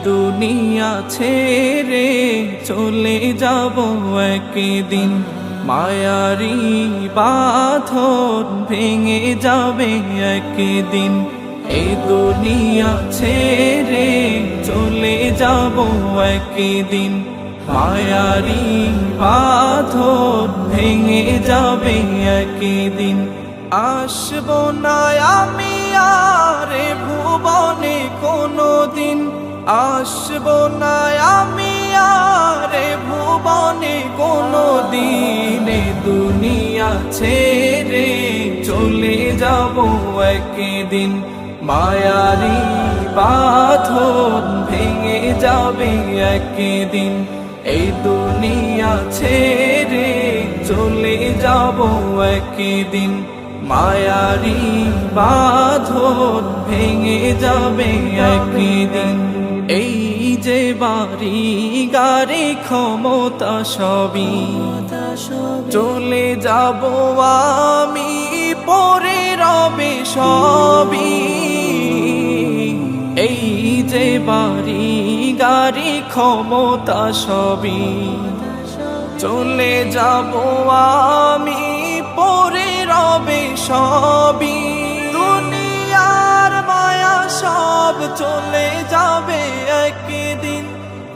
দুনিয়া ছেড়ে চলে যাব একদিন, মায়ারি বাঁধন ভেঙে যাবে একদিন। এই দুনিয়া ছেড়ে চলে যাব একদিন, মায়ারি বাঁধন ভেঙে যাবে একদিন। আসবো না আমি আর ভুবনে কোনোদিন, আসবো না আমি আর ভুবনে কোনোদিন। দুনিয়া ছেড়ে চলে যাব একদিন, মায়ারি বাঁধন ভেঙে যাবে একদিন। এই দুনিয়া ছেড়ে চলে যাব একদিন, মায়ারি বাঁধন ভেঙে যাবে একদিন। এই যে বাড়ি গাড়ি ক্ষমতা সবই চলে যাব আমি, পরে রবে সবই। এই যে বাড়ি গাড়ি ক্ষমতা সবই চলে যাব আমি, পরে রবে সবই। দুনিয়ার মায়া সব চলে যাবে একদিন,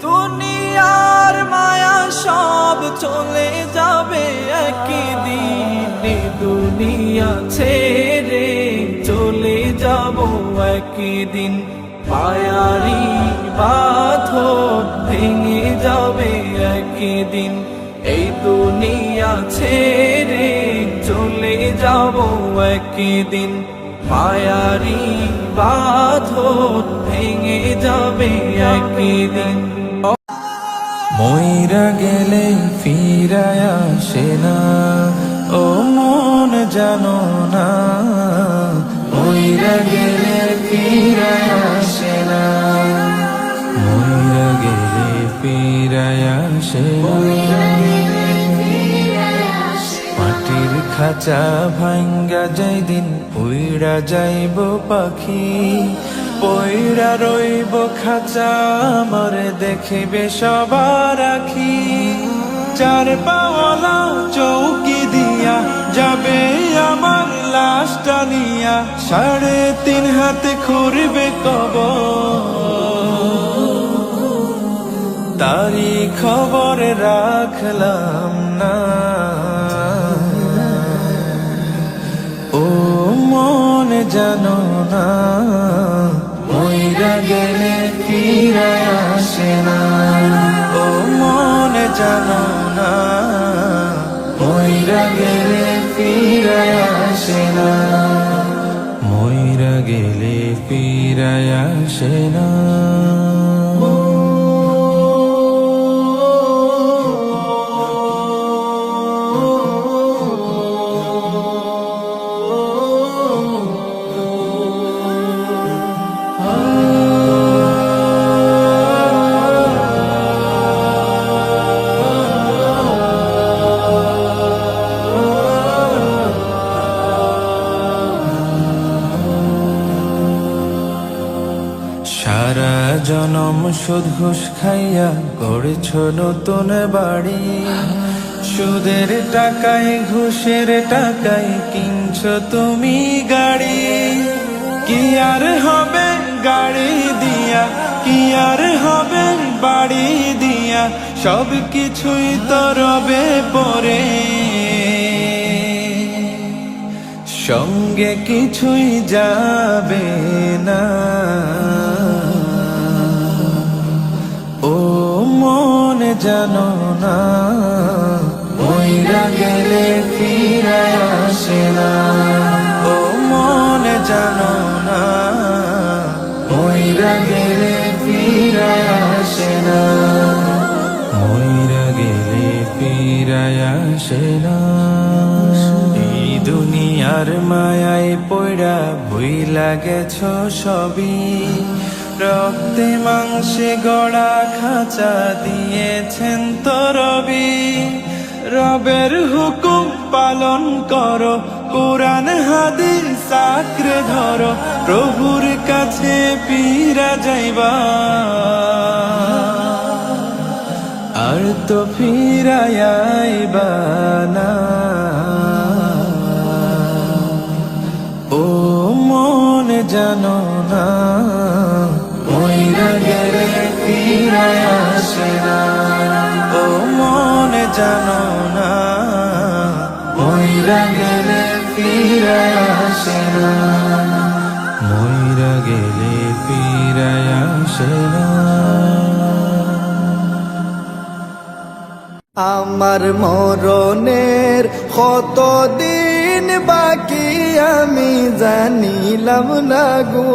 দুনিয়ার মায়া সব চলে যাবে একদিন। দুনিয়া ছেড়ে চলে যাব একদিন, মায়ারি বাঁধন ভেঙে যাবে একদিন। এই দুনিয়া ছেড়ে চলে যাব একদিন, মায়ারি বাঁধন ভেঙে যাবে একদিন। মইরা গেলে ফিরায় আসে না, ও মন জানো না। মইরা গেলে ফিরায় আসে না, মইরা গেলে ফিরায় আসে না। মাটির খাঁচা ভাঙ্গা যাই দিন উইড়া যাইব পাখি, পইরা রইব খাঁচা আমার দেখিবে সবার আখি। চার পাওয়ালা চৌকি দিয়া যাবে আমার লাশটা নিয়া, 3.5 হাতে খুঁড়বে কবর। তারি খবর রাখলাম না, ও মন জানো না। মইরা গেলে ফিরায় আসে না, ও মন জানো না। মইরা গেলে ফিরায় আসে না, মইরা গেলে ফিরায় আসে না। সারা জনম সুদ ঘুষ খাইয়া গড়েছ নতুন বাড়ি, সুদের টাকায় ঘুষের টাকায় কিনছ তুমি গাড়ি। কি আর হবে গাড়ি দিয়া, কি আর হবে বাড়ি দিয়া, সব কিছুই তো রবে পরে, সঙ্গে কিছুই যাবে না। ও মন জানো না, মইরা গেলে ফিরায় আসে না, ও মন জানো না। মইরা গেলে ফিরায় আসে না, মইরা গেলে ফিরায় আসে না। এই দুনিয়ার মায়ায় পয়রা ভুইলা গেছ সবই, রক্তে মাংসে গড়া খাঁচা দিয়েছেন তো রবি। রবের হুকুম পালন করো, কোরআন হাদিস আঁকড়ে ধরো, প্রভুর কাছে ফিরা যাইবা। তো ফিরাইবা না, ও মন জানো না, মইরা গেলে ফিরায় আসে না। ও মন জানো না, মইরা গেলে ফিরায় আসে না, মইরা গেলে ফিরায় আসে না। আমার মরণের কতদিন বাকি আমি জানিলাম না গো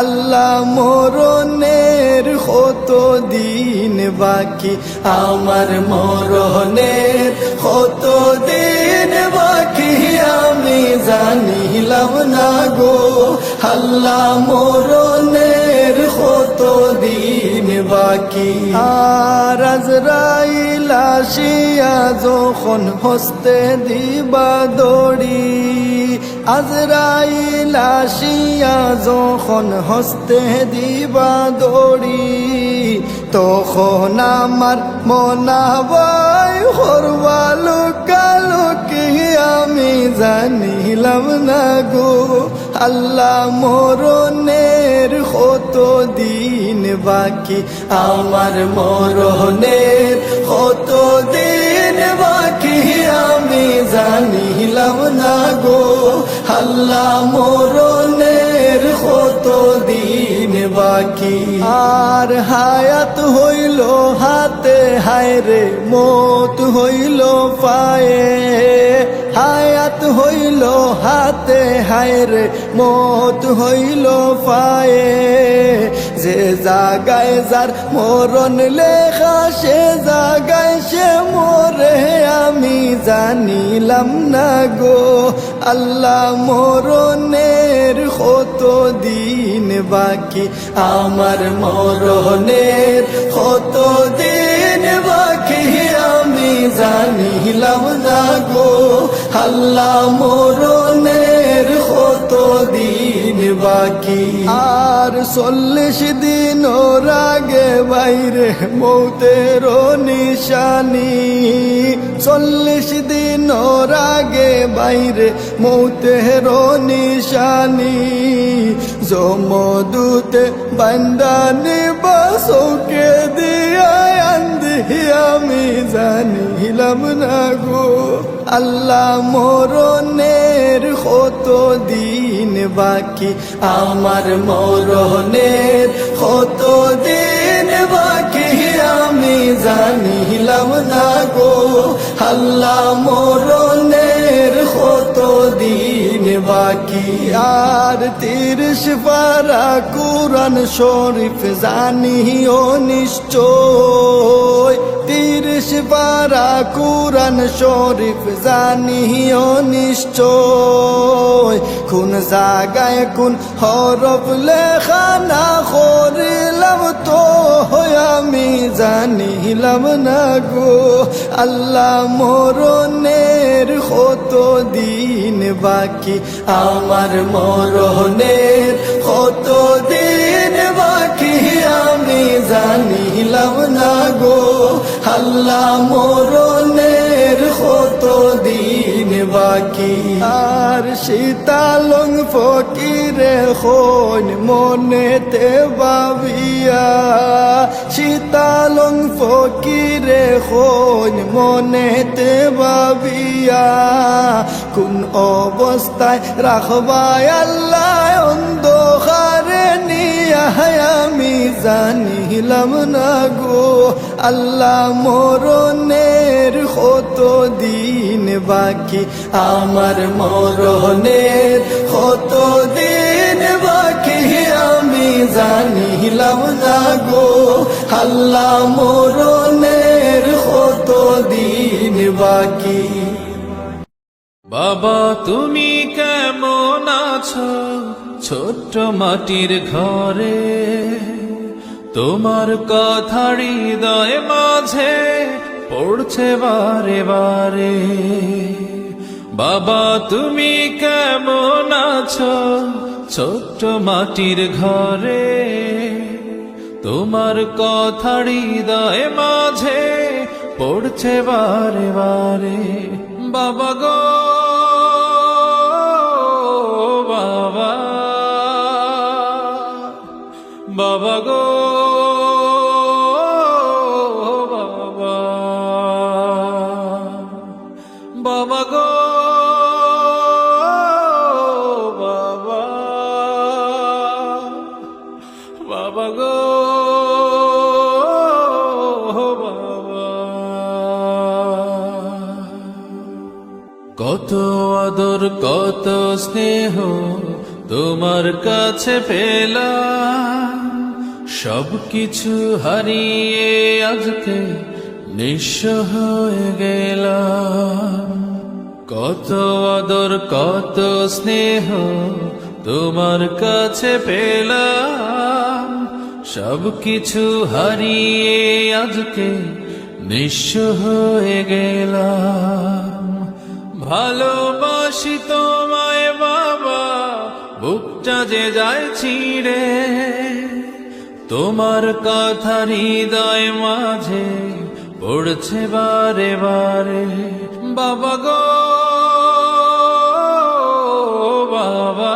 আল্লাহ, মরণের কতদিন বাকি, আমার মরণের কতদিন বাকি আমি জানিলাম না গো আল্লাহ, মরণের কতদিন বাকি। আর আজরাইল আসিয়া যখন হস্তে দিবা দড়ি, আজরাইল আসিয়া যখন হস্তে দিবা দড়ি, তখন আমার মনাবাই হরবালো কালো কি আমি জানিলাম না গো আল্লাহ, মরণের কতদিন বাকি, আমার মরণের কতদিন বাকি আমি জানিলাম না গো আল্লাহ, মরণের কতদিন বাকি। আর হায়াত হইল হাতে হায়রে মত হইল পায়ে, হায়াত হইল হাতে হায়রে মত হইল পায়ে, যে জাগায় যার মরণ লেখা সে জাগায় সে মরে আমি জানিলাম না গো আল্লাহ, মরণের কতদিন বাকি, আমার মরণের কতদিন বাকি আমি জানিলাম না গো আল্লাহ, মরণের কতদিন বাকি। আর 40 দিন ওর আগে বাইরে মৌতের নিশানি, 40 দিন ওর আগে বাইরে মৌতের নিশানি, জমদূতে বান্দানি বাসকে দিয়া আন্দি আমি জানিলাম না গো আল্লাহ, মরণের কতদিন বাকি, আমার মরণের কতদিন বাকি আমি জানিলাম না গো আল্লাহ, মরণের কতদিন বাকি। আর 30 পারা কুরআন শরীফ জানিও নিশ্চয়, 30 পারা কুরআন শরীফ জানিও নিশ্চয়, কোন জায়গায় কোন হরফ লেখা না করিলাম তো আমি জানিলাম না গো আল্লাহ, মরণের কতদিন বাকি, আমার মরণের কতদিন বাকি আমি জানিলাম না গো আল্লাহ, মরণের কতদিন বাকি। আর শীতালং ফকিরে হন মনেতে ভাবিয়া, শীতালং ফকিরে হন মনেতে ভাবিয়া, কোন অবস্থায় রাখবায় আল্লাহ অন্ধকারে নিয়া আমি জানিলাম না গো আল্লাহ, মরণের কতদিন বাকি, আমার মরণের কতদিন বাকি আমি জানিলাম না গো আল্লাহ, মরণের কতদিন বাকি। বাবা তুমি কেমন আছো ছোট্ট মাটির ঘরে, তোমার কথা হৃদয় মাঝে পড়ছে বারে বারে। বাবা তুমি কেমন আছো ছোট্ট মাটির ঘরে, তোমার কথা হৃদয় মাঝে পড়ছে বারে বারে। বাবা গো বাবা, বাবা গো বাবা, বাবা গো বাবা, বাবা গো বাবা। কত আদর কত স্নেহ তোমার কাছে পেলাম, সবকিছু হারিয়ে আজকে নিঃস্ব হয়ে গেলাম। কত আদর কত স্নেহ তোমার কাছে পেলাম, সবকিছু হারিয়ে আজকে নিঃস্ব হয়ে গেলাম। ভালোবাসি তোমায় বাবা, বুকটা যে যায় ছিঁড়ে, তোমার কথা হৃদয় মাঝে পড়ছে বারে বারে। বাবা গো বাবা,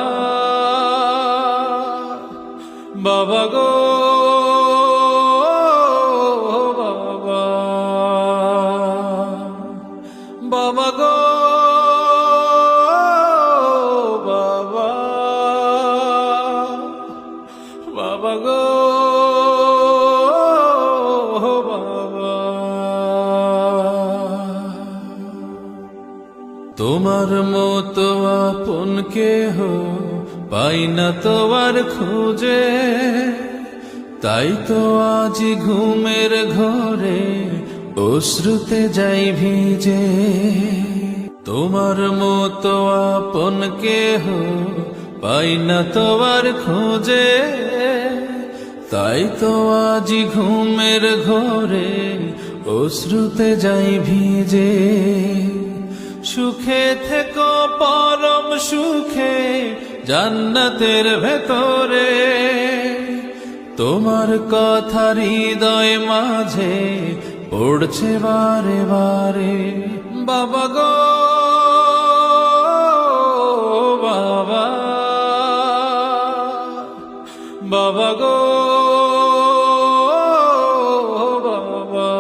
বাবা গো বাবা, বাবা গো বাবা, বাবা গো বাবা। তোমার মতো আপন কেহ পাই না তো আর খুঁজে, তাই তো আজ ঘুমের ঘরে অশ্রুতে যাই ভিজে। তোমার মতো আপন কেহ পাই না তো আর খুঁজে, তাই তো আজ ঘুমের ঘরে অশ্রুতে যাই ভিজে। সুখে থেকো পরম সুখে জান্নাতের ভেতরে, তোমার কথা হৃদয় মাঝে পড়ছে বারে বারে। বাবা গো বাবা, বাবা গো বাবা,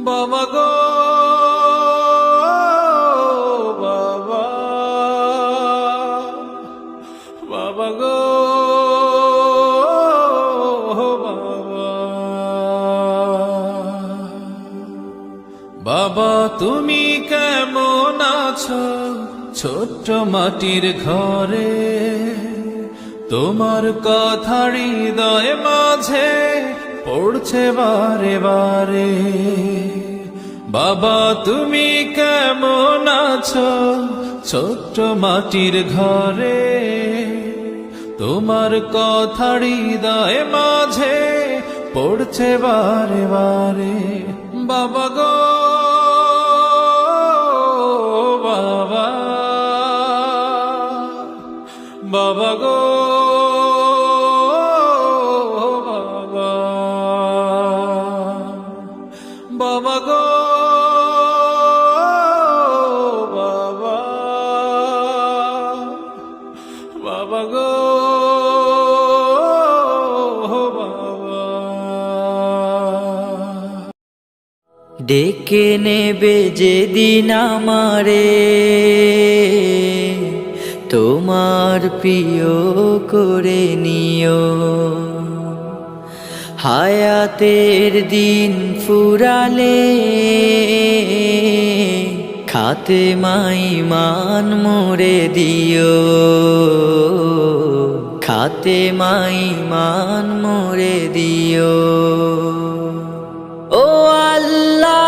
বাবা গো বাবা, বাবা গো বাবা। বাবা তুমি কেমন আছো ছোট্ট মাটির ঘরে, তোমার কথা হৃদয় মাঝে পড়ছে বারে বারে। বাবা তুমি কেমন আছো ছোট্ট মাটির ঘরে, তোমার কথা হৃদয় মাঝে পড়ছে বারে বারে। বাবা গো বাবা, বাবা গো বাবা, বাবা গো বাবা, বাবা গো বাবা। ডেকে নেবে যেদিন আমারে তোমার প্রিয় করে নিও, হায়াতের দিন ফুরালে খাতেমাই মান মোরে দিও, খাতেমাই মান মোরে দিও। ও আল্লাহ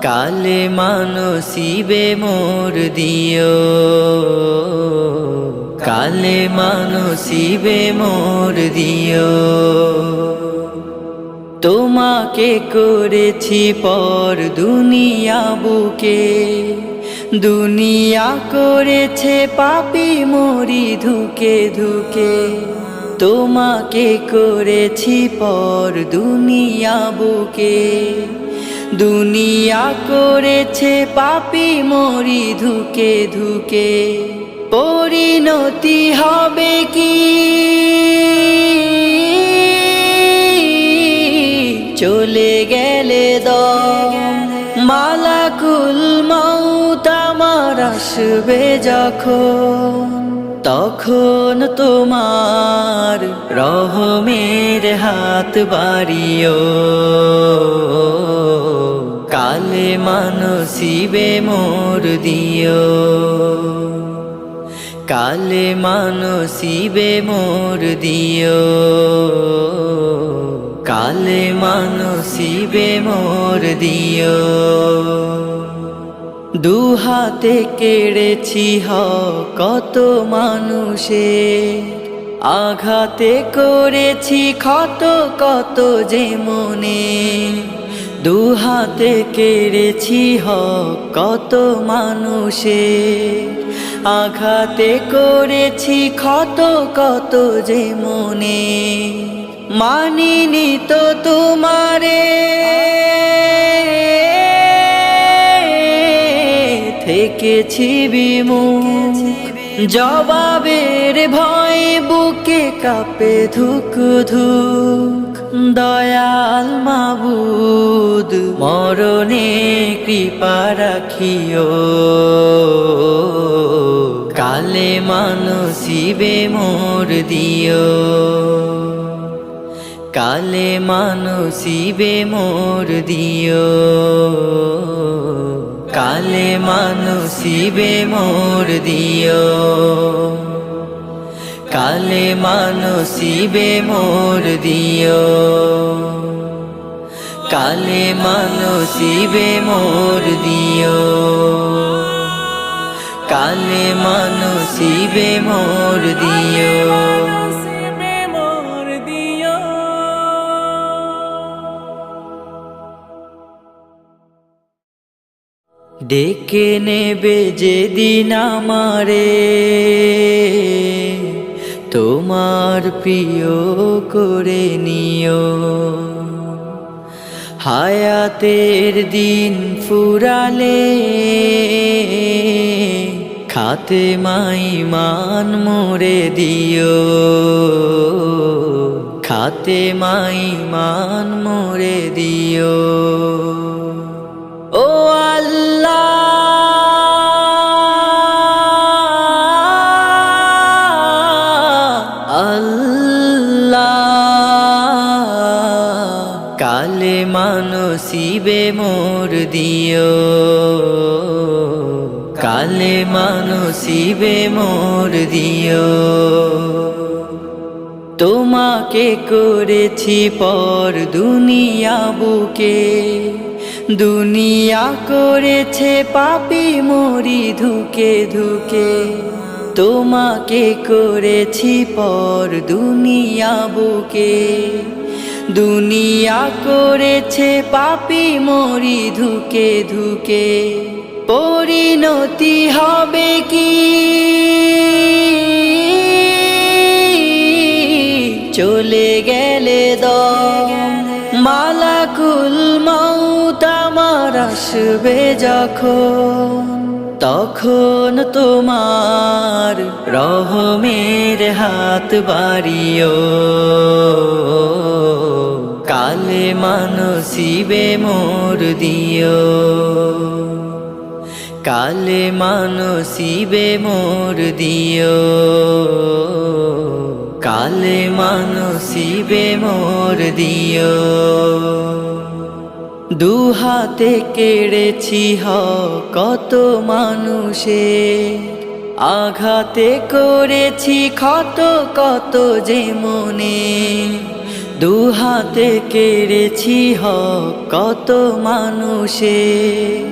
কালে মানসিবে মোর দিও, কালে মানসিবে মোর দিও। তোমাকে করেছি পর দুনিয়া বুকে, দুনিয়া করেছে পাপী মরি ধুকে ধুকে, তোমাকে করেছি পর দুনিয়া বুকে। দুনিয়া করেছে পাপী মরি ধুকে ধুকে, পরিণতি হবে কি চলে গেলে দম। মালাকুল মউত আমার আসবে যখন, তখন তোমার রহমের হাত বাড়িও। কালেমা নসিবে মোর দিও, কালেমা নসিবে মোর দিও, কালেমা নসিবে মোর দিও। দুহাতে কেড়েছি কত মানুষের, আঘাতে করেছি ক্ষত কত যে মনে। দুহাতে কেড়েছি কত মানুষের, আঘাতে করেছি ক্ষত কত যে মনে। মানিনি তো তোমারে, থেকেছি বিমুখ, জবাবের ভয় বুকে কাঁপে ধুক ধুক। দয়াল মাবুদ মরণে কৃপা রাখিও, কালেমা নসিবে মোর দিও, কালেমা নসিবে মোর দিও, কালেমা নসিবে মোর দিও, কালেমা নসিবে মোর দিও, কালেমা নসিবে মোর দিও, কালেমা নসিবে মোর দিও। ডেকে নেবে যেদিন আমারে, তোমার প্রিয় করে নিও। হায়াতের দিন ফুরালে খাতেমাই মান মোরে দিও, খাতেমাই মান মোরে দিও। ও আল্লাহ, কালেমা নসিবে মোর দিও, কালেমা নসিবে মোর দিও। তোমাকে করেছি পর দুনিয়া বুকে, দুনিয়া করেছে পাপী মরি ধুকে ধুকে। তোমাকে করেছি পর দুনিয়া বুকে, দুনিয়া করেছে পাপী মরি ধুকে ধুকে। পরিণতি হবে কি চলে গেলে দম। মালাকুল মউত আমার আসবে যখন, তখন তোমার রহমের হাত বাড়িও। কালেমা নসিবে মোর দিও, কালেমা নসিবে মোর দিও, কালেমা নসিবে মোর দিও। দুহাতে কেড়েছি কত মানুষের, আঘাতে করেছি ক্ষত কত যে মনে। দুহাতে কেড়েছি কত মানুষের,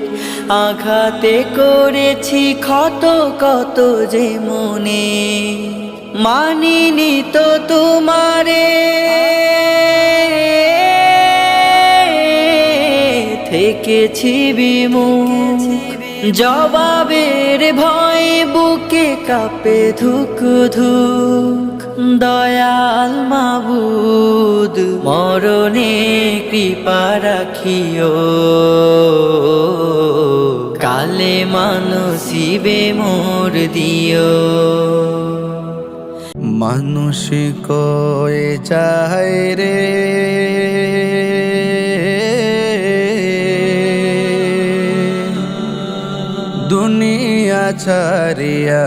আঘাতে করেছি ক্ষত কত যে মনে। মানিনি তো তোমারে, থেকেছি বিমুখ, জবাবের ভয়ে বুকে কাঁপে ধুক ধুক, দয়াল মাবুদ মরণে কৃপা রাখিও, কালে মানসিবে মোর দিও। মানুষ কয়ে যায় রে দুনিয়া ছাড়িয়া,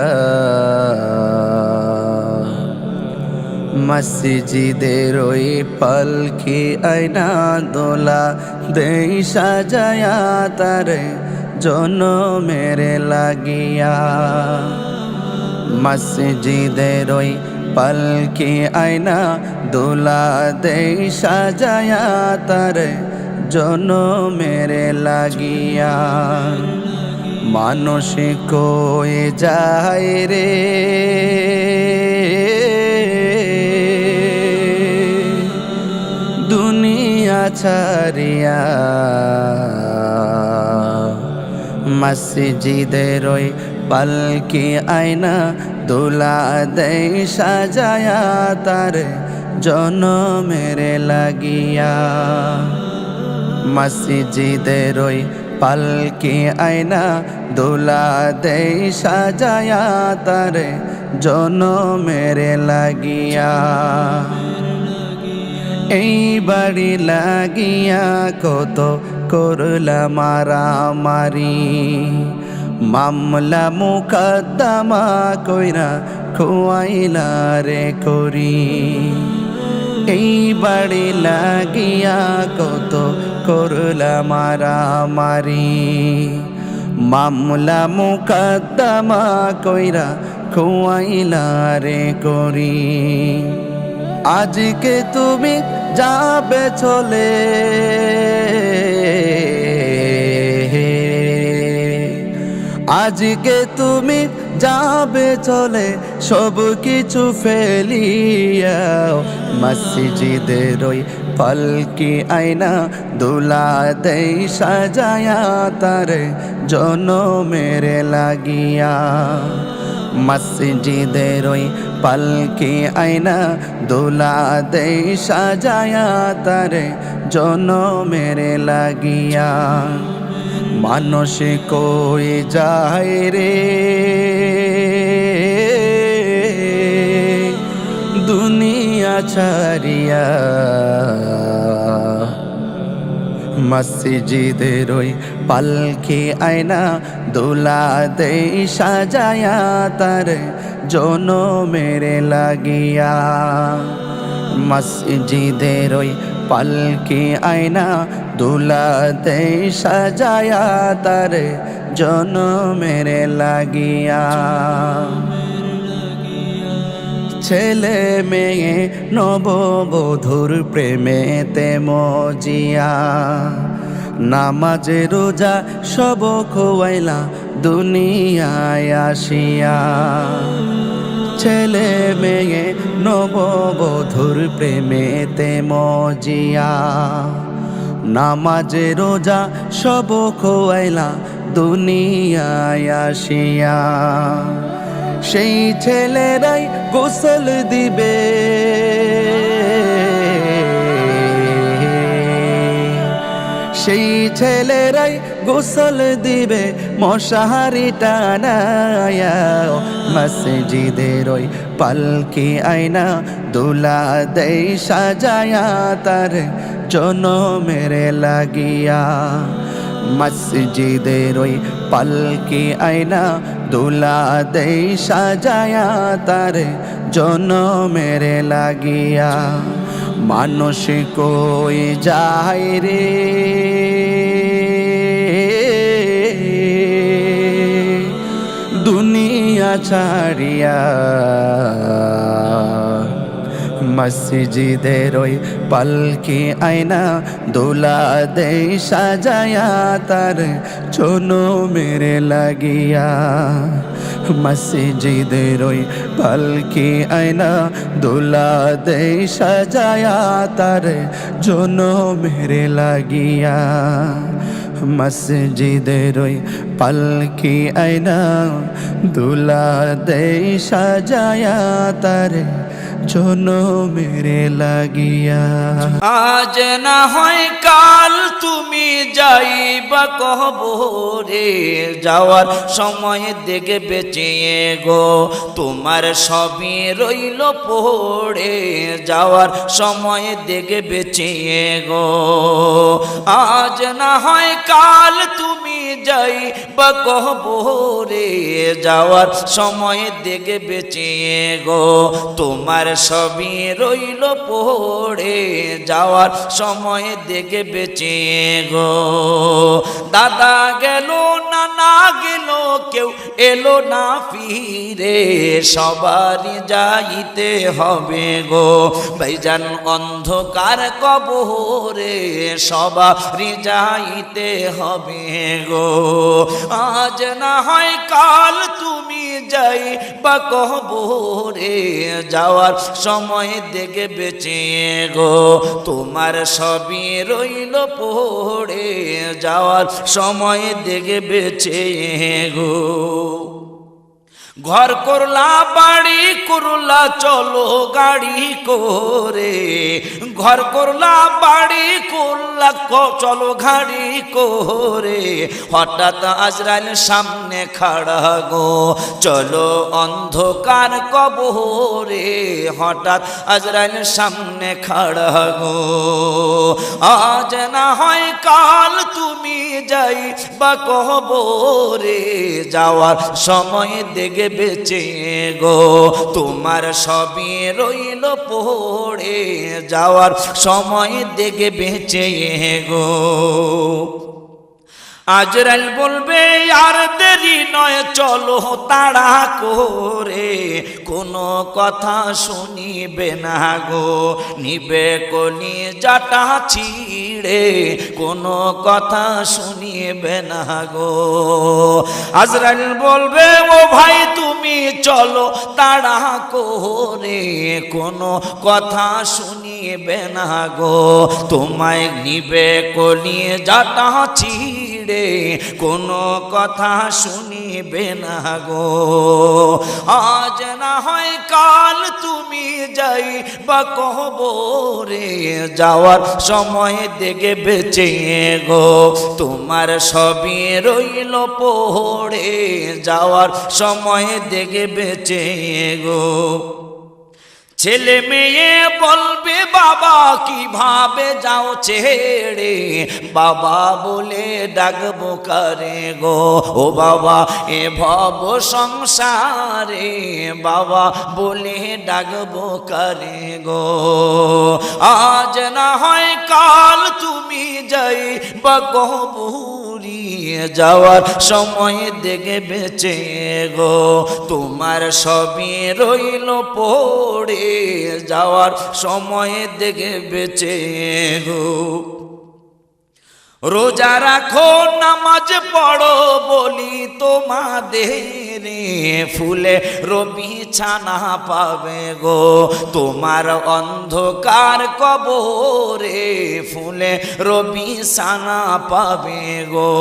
মসজিদের ওই পালকি আয়না দোলা দেই সাজায়া তারে জনমের লাগিয়া। মসজিদের ওই পালকি আয়না দোলা দেই সাজায়া তারে জনমের লাগিয়া। মানুষ কয়ে যায় রে দুনিয়া ছাড়িয়া, মসজিদের ওই পালকি আয়না দোলা দেই সাজায়া তারে জনমের লাগিয়া। মসজিদের ওই পালকি আয়না দোলা দেই সাজায়া তারে জনমের লাগিয়া। এই বাড়ি লাগিয়া কত করলা মারামারি, মামলা মুকদ্দমা কইরা খুয়াইলা রে করি। এই বাড়ি লাগিয়া কত করলা মারামারি, মামলা মুকদ্দমা কইরা খুয়াইলা রে করি। আজকে তুমি যাবে চলে, আজকে তুমি যাবে চলে সব কিছু ফেলিয়া। মসজিদের ওই পালকি আয়না দোলা দেই সাজায়া তারে জনমের লাগিয়া। মসজিদের ওই পালকি আয়না দোলা দেই সাজায়া তারে জনমের লাগিয়া। মানুষ কই যায় রে দুনিয়া ছাড়িয়া, মসজিদের ওই পালকি আয়না দোলা দেই সাজায়া তারে জনমের লাগিয়া। মসজিদের ওই পালকি আয়না দোলা দেই সাজায়া তারে জনমের লাগিয়া। ছেলে মেয়ে নববধূর প্রেমেতে মজিয়া, নামাজ রোজা সব খোয়াইলা দুনিয়ায় আসিয়া। ছেলে মেয়ে নববধূর প্রেমেতে মজিয়া, নামাজ রোজা সব খোয়াইলা দুনিয়ায় আসিয়া। সেই ছেলেরাই গোসল দিবে, সেই ছেলেরাই গোসল দিবে মশারি টানায়া। মসজিদের ওই পালকি আয়না দোলা দেই সাজায়া তার জনমের লাগিয়া। মসজিদের ওই পালকি আয়না দোলা দেই সাজায়া তার জনমের লাগিয়া। মানুষ কই যায় রে দুনিয়া ছাড়িয়া, মসজিদের ওই পালকি আয়না দোলা দেই সাজায়া তার জনমের লাগিয়া। মসজিদের ওই পালকি আয়না দোলা দেই সাজায়া তার জনমের লাগিয়া। মসজিদের ওই পালকি আয়না দুলা দেই সাজায়া তারে জনমেরে লাগিয়া। আজ না হয় কাল তুমি যাইবা কবরে, যাওয়ার সময় দেখে বেঁচিয়ে গো তোমার সবই রইল পড়ে, যাওয়ার সময় দেখে বেঁচিয়ে গো। আজ না হয় কাল তুমি যাইবা কবরে, যাওয়ার সময় দেখে বেঁচিয়ে গো তোমার সবই রইল পড়ে, যাওয়ার সময় দেখে বেঁচিয়ে গো। দাদা গেল নানা গেল কেউ এলো না ফিরে, সবারই যাইতে হবে গো ভাইজান অন্ধকার কবরে, সবারই যাইতে হবে গো। আজ না হয় কাল তুমি যাইবা কবরে, যাওয়ার সময় দেখে বেঁচিয়ে গো তোমার সবই রইল পড়ে, যাওয়ার সময় দেখে বেঁচিয়ে গো। ঘর করলা বাড়ি করলা চলো গাড়ি করে, ঘর করলা বাড়ি করলা চলো গাড়ি করে, হঠাৎ আজরাইল সামনে খাড়া গো চলো অন্ধকার কবরে, হঠাৎ আজরাইল সামনে খাড়া গো। আজ না হয় কাল তুমি যাইবা কবরে, যাওয়ার সময় দেখে বেঁচিয়ে গো তোমার সবই রইল পড়ে, যাওয়ার সময় দেখে বেঁচিয়ে গো। আজরাইল বলবে আর দেরি নয় চলো তাড়া করে, কোনো কথা শুনিবে না গো নিবে কলি জাটা ছিড়ে, কোনো কথা শুনিবে না গো। আজরাইল বলবে ও ভাই তুমি চলো তাড়া করে, কোনো কথা শুনিবে না গো তোমায় নিবে কলি জাটা ছিড়ে, কোনো কথা শুনিবে না গো। আজ না হয় কাল তুমি যাইবা কবরে, যাওয়ার সময় দেখে বেঁচিয়ে গো তোমার সবই রইল পড়ে, যাওয়ার সময় দেখে বেঁচিয়ে গো। ছেলে মেয়ে বলবে বাবা কিভাবে যাও ছেড়ে, বাবা বলে ডাকবো কারে গো ও বাবা এ ভব সংসারে, বাবা বলে ডাকবো কারে গো। আজ না হয় কাল তুমি যাইবা কবরে, যাওয়ার সময় দেখে বেঁচিয়ে গো তোমার সবই রইল পড়ে, যাওয়ার সময় দেখে বেঁচিয়ে গো। রোজা রাখো নামাজ পড়ো বলি তোমাদের, ফুলে রবি ছানা পাবে গো তোমার অন্ধকার কবরে, ফুলে রবি ছানা পাবে গো।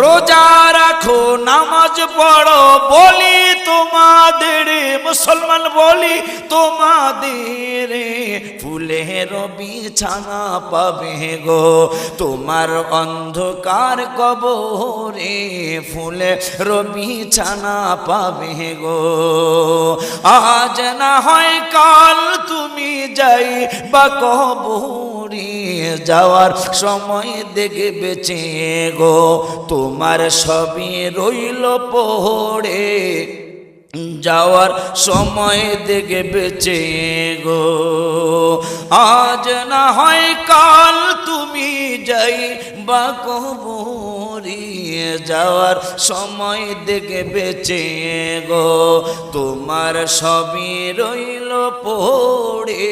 রোজা রাখো নামাজ পড়ো বলি তোমাদের, মুসলমান বলি তোমাদের, ফুলে রবি ছানা পাবে গো তোমার অন্ধকার কবরে, ফুলে রবি ছানা পাবে গো। আজ না হয় কাল তুমি যাইবা কবরে, যাওয়ার সময় দেখে বেঁচিয়ে গো তোমার সবই রইল পড়ে, যাওয়ার সময় দেখে বেঁচিয়ে গো। আজ না হয় কাল তুমি যাইবা কবরে, যাওয়ার সময় দেখে বেঁচিয়ে গো তোমার সবই রইল পড়ে,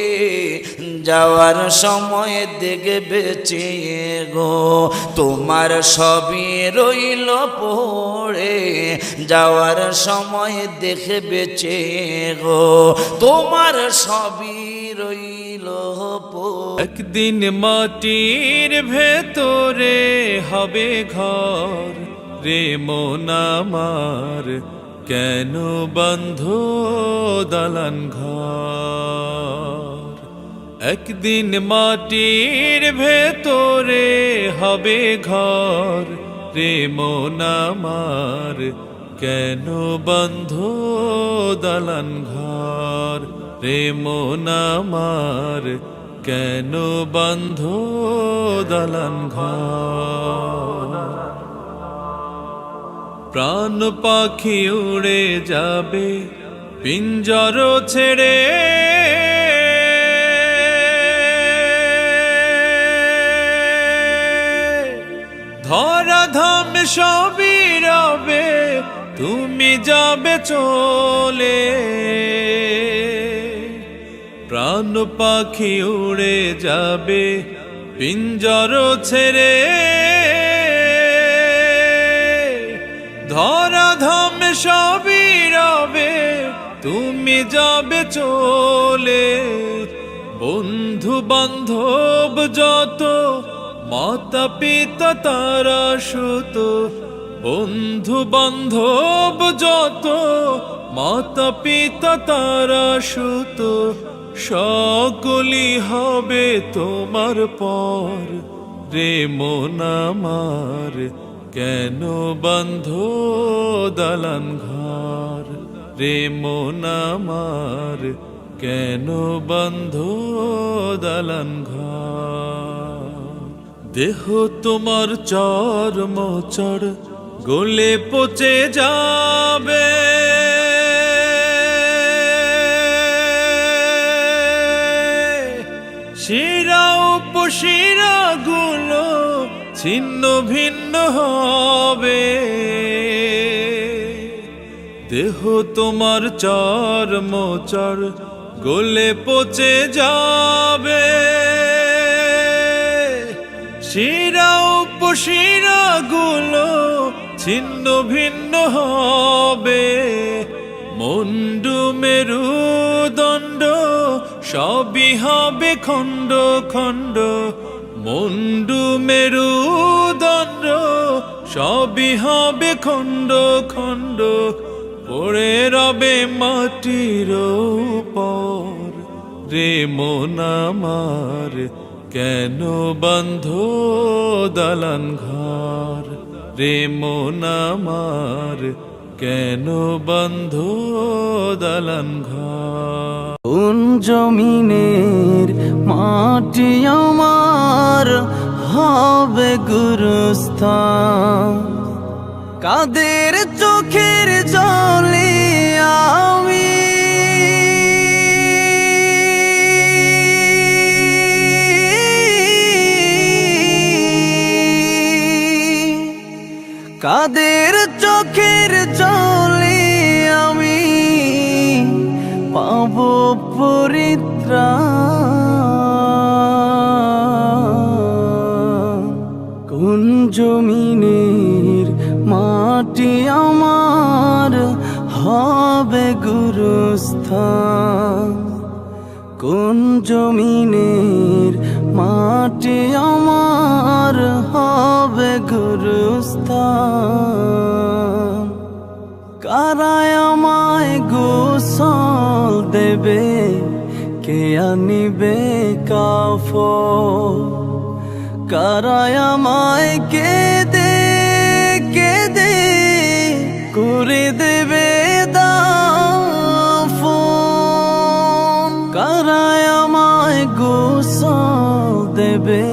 যাওয়ার সময় দেখে বেঁচিয়ে গো তোমার সবই রইল পড়ে, যাওয়ার সময় দেখে বেঁচিয়ে গো তোমার সবই রইল পড়ে। একদিন মাটির ভেতরে হবে ঘর রে মন আমার, কেন বন্ধ দালান ঘর। একদিন মাটির ভেতরে হবে ঘর রে মন আমার, কেন বন্ধ দালান ঘর রে মন আমার, কেন বন্ধ দালান ঘর। প্রাণ পাখি উড়ে যাবে পিঞ্জর ছেড়ে, ধরাধাম সবই রবে তুমি যাবে চলে। প্রাণ পাখি উড়ে যাবে পিঞ্জর ছেড়ে, ধরাধাম সবই রবে তুমি যাবে চলে। বন্ধু বান্ধব যত মাতা পিতা তারা সুত, বন্ধু বান্ধব যত মাতা পিতা তারা সুত, সকলই হবে তোমার পর রে মন আমার, কেন বন্ধ দালান ঘর রে মন আমার, কেন বন্ধ দালান ঘর। দেহ তোমার চর্ম চড় গলে পচে যাবে, শিরা উপশিরা গুলো ছিন্ন ভিন্ন হবে। দেহ তোমার চর্ম চড় গলে পচে যাবে, শিরা উপশিরা গুলো ছিন্ন ভিন্ন হবে। মুন্ডু মেরুদণ্ড সবই হবে খণ্ড খণ্ড, মুন্ডু মেরুদণ্ড সবই হবে খণ্ড খণ্ড, পড়ে রবে মাটির উপর রে মন আমার, কেন বন্ধ দালান ঘর রে মন আমার, কেন বন্ধ দালান ঘর। কোন জমিনের মাটি আমার হবে গুরুস্থান, কাদের চোখের জলে আমি কাদের চোখের জলে আমি পাব পরিত্রাণ। কোন জমিনের মাটি আমার হবে গুরুস্থান, কোন জমিনের মাটি আমার হবে গুরুস্থান। কারায় আমায় গোসল দেবে, কে আনিবে কাফন, কারায় আমায় কেঁদে কেঁদে করে দেবে দাফন। কারায় আমায় গোসল দেবে,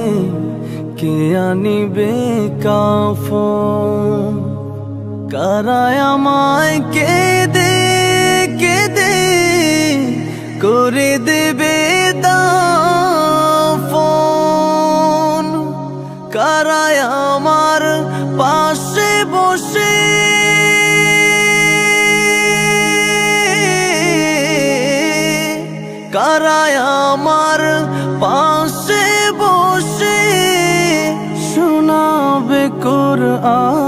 কে আনিবে কাফন, কারায় আমায় কেঁদে কেঁদে করে দেবে দাফন। কারায় আমার পাশে বসে কারায় আমার পাশে বসে শোনাবে কোরআন।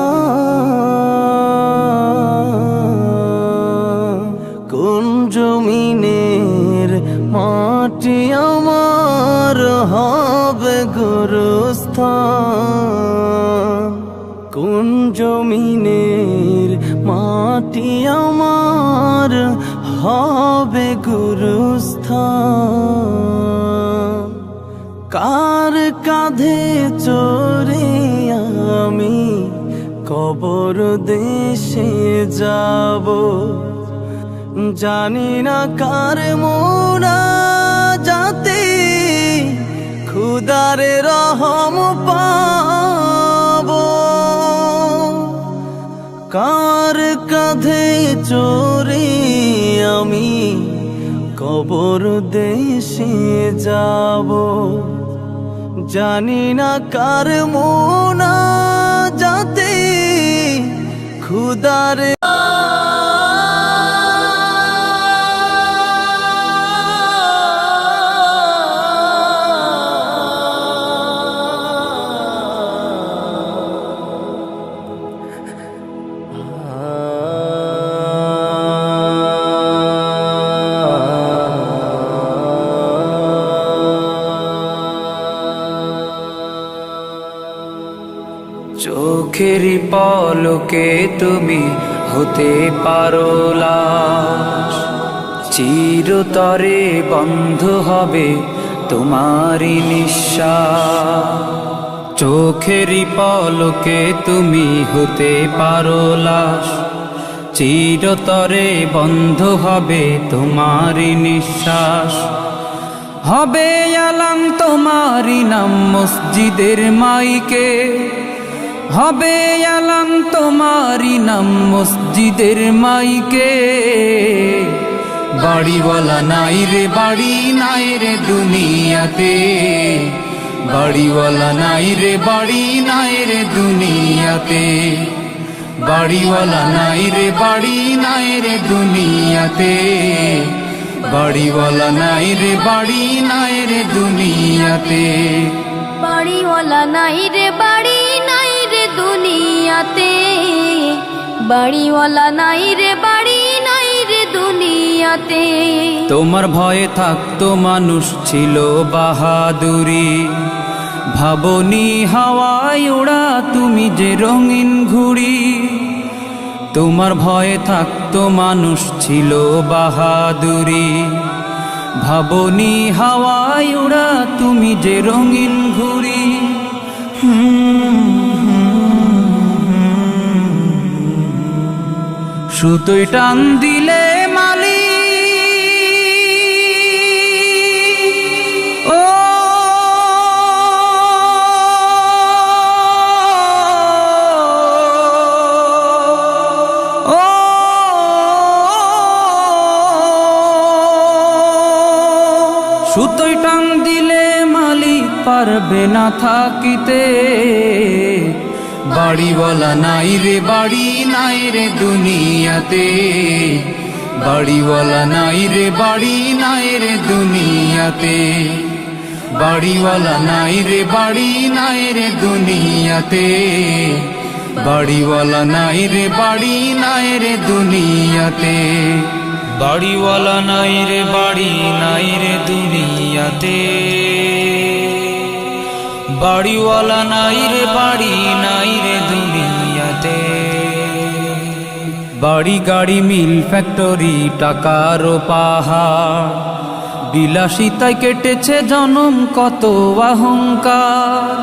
কোন জমিনের মাটি আমার স্থান, কোন জমিনের মাটি আমার হবে গুরুস্থান। কার কাঁধে চড়ে আমি কবর দেশে যাব, জানি না কার মোনা যাতে খুদারে রহম পাবো। কার কাঁধে চড়ে আমি কবর দেশে যাব, জানি না কার মোনা যাতে খুদারে চোখেরই পলকে তুমি হতে পারো লাশ, চিরতরে বন্ধ হবে তোমারই নিঃশ্বাস। চোখেরই পলকে তুমি হতে পারো লাশ, চিরতরে বন্ধ হবে তোমারই নিঃশ্বাস। হবে আলাম তোমারই নাম মসজিদের মাইকে, হবে আলাম তোমারই নাম মসজিদের মাইকে। বাড়িওয়ালা নাই রে বাড়ি নাই রে দুনিয়াতে, বাড়িওয়ালা নাই রে বাড়ি নাই রে দুনিয়াতে। বাড়িওয়ালা নাই রে বাড়ি নাই রে দুনিয়াতে, বাড়িওয়ালা নাই রে বাড়ি নাই রে দুনিয়াতে। বাড়িওয়ালা নাই রে বাড়ি নাই রে দুনিয়াতে, বাড়িওয়ালা নাই রে বাড়ি নাই রে দুনিয়াতে। তোমার ভয়ে থাকতো মানুষ ছিল বাহাদুরি, ভাবনি হাওয়ায় ওড়া তুমি যে রঙিন ঘুড়ি। তোমার ভয়ে থাকতো মানুষ ছিল বাহাদুরি, ভাবনি হাওয়ায় ওড়া তুমি যে রঙিন ঘুড়ি। সুতোয় টান দিলে মালি ও সুতোয় টান দিলে মালি পারবে না থাকিতে। বাড়িওয়ালা নাই রে বাড়ি নাই রে দুনিয়াতে, বাড়িওয়ালা নাই রে বাড়ি নাই রে দুনিয়াতে। বাড়িওয়ালা নাই রে বাড়ি নাই রে দুনিয়াতে, বাড়িওয়ালা নাই রে বাড়ি নাই রে দুনিয়াতে। বাড়িওয়ালা নাই রে বাড়ি নাই রে দুনিয়াতে, বাড়িওয়ালা নাই রে বাড়ি নাই রে দুনিয়াতে। বাড়ি গাড়ি মিল ফ্যাক্টরি টাকার পাহাড়, বিলাসিতায় কেটেছে জনম কত অহংকার।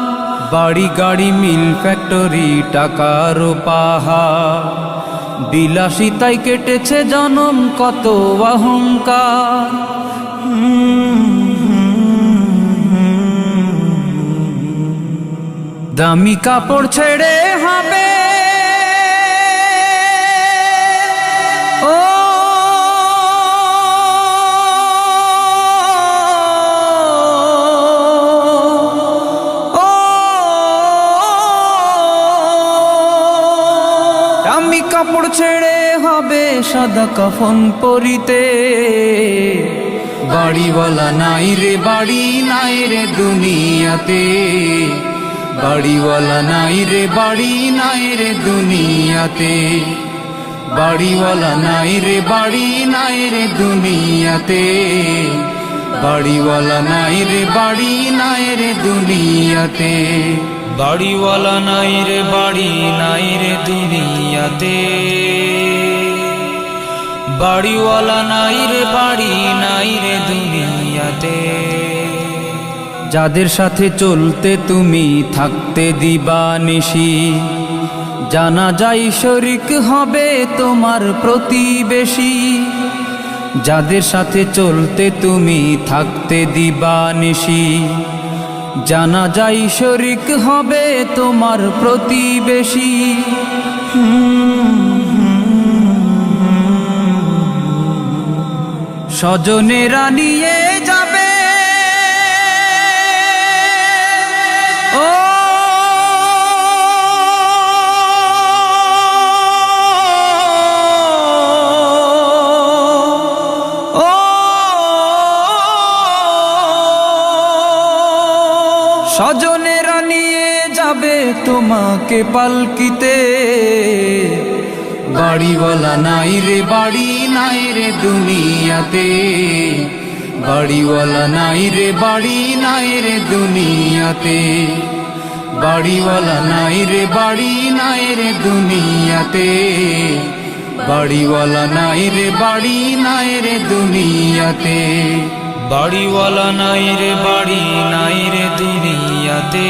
বাড়ি গাড়ি মিল ফ্যাক্টরি টাকার পাহাড়, বিলাসিতায় কেটেছে জনম কত অহংকার। দামি কাপড় ছেড়ে হবে ও দামি কাপড় ছেড়ে হবে সাদা কাফন পরিতে। বাড়িওয়ালা নাই রে বাড়ি নাই রে দুনিয়াতে, বাড়িওয়ালা নাই রে বাড়ি নাই রে দুনিয়াতে। বাড়িওয়ালা নাই রে বাড়ি নাই রে দুনিয়াতে, বাড়িওয়ালা নাই রে বাড়ি নাই রে দুনিয়াতে, বাড়িওয়ালা নাই রে বাড়ি নাই রে দুনিয়াতে, বাড়িওয়ালা নাই রে বাড়ি নাই রে দুনিয়াতে। যাদের সাথে চলতে তুমি থাকতে দিবানিশি, জানা যায় শরিক হবে তোমার প্রতিবেশী। যাদের সাথে চলতে তুমি থাকতে দিবানিশি, জানা যায় শরিক হবে তোমার প্রতিবেশী। স্বজনেরা নিয়ে যাবে ও স্বজনেরা নিয়ে যাবে তোমাকে পালকিতে, বাড়িওয়ালা নাই রে বাড়ি নাই রে দুনিয়াতে, বাড়িওয়ালা নাই রে বাড়ি নাই রে দুনিয়াতে, বাড়িওয়ালা নাই রে বাড়ি নাই রে দুনিয়াতে, বাড়িওয়ালা নাই রে বাড়ি নাই রে দুনিয়াতে, বাড়িওয়ালা নাই রে বাড়ি নাই রে দুনিয়াতে,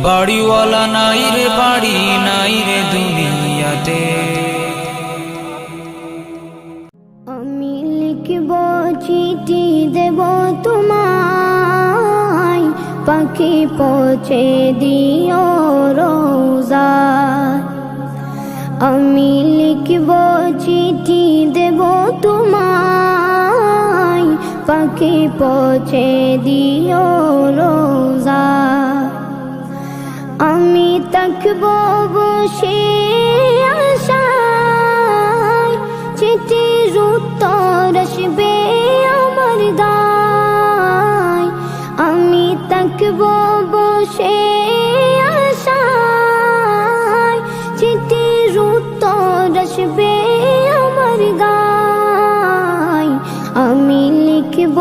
বাড়িওয়ালা নাই রে বাড়ি নাই রে দুনিয়াতে। আমি লিখব চিঠি দেব তোমায়, পাখি পৌঁছে দিও রোজায়। আমি লিখব চিঠি দেব তোমায়, পাখি পৌঁছে দিও রোজায়। আমি থাকব বসে আশায়, চিঠির উত্তর আসবে আমার গায়। আমি থাকব বসে আশায়, চিঠির উত্তর আসবে আমার গায়। আমি লিখব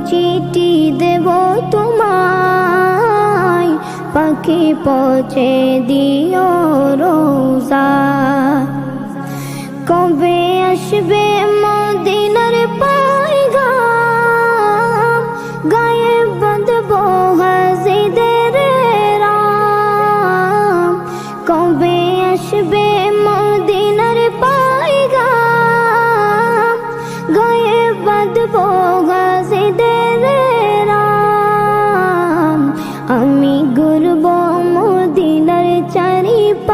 চিঠি দেব তোমায়, পাখি পৌঁছে দিও রোজায়। কবে আসবে মদিনার পয়গাম, গায়ে বাঁধবো হাজিদের রাম। কবে আসবে মদিনার পয়গাম, গায়ে বাঁধবো হাজিদের রাম। আমি ঘুরব মদিনার চারিপাশ,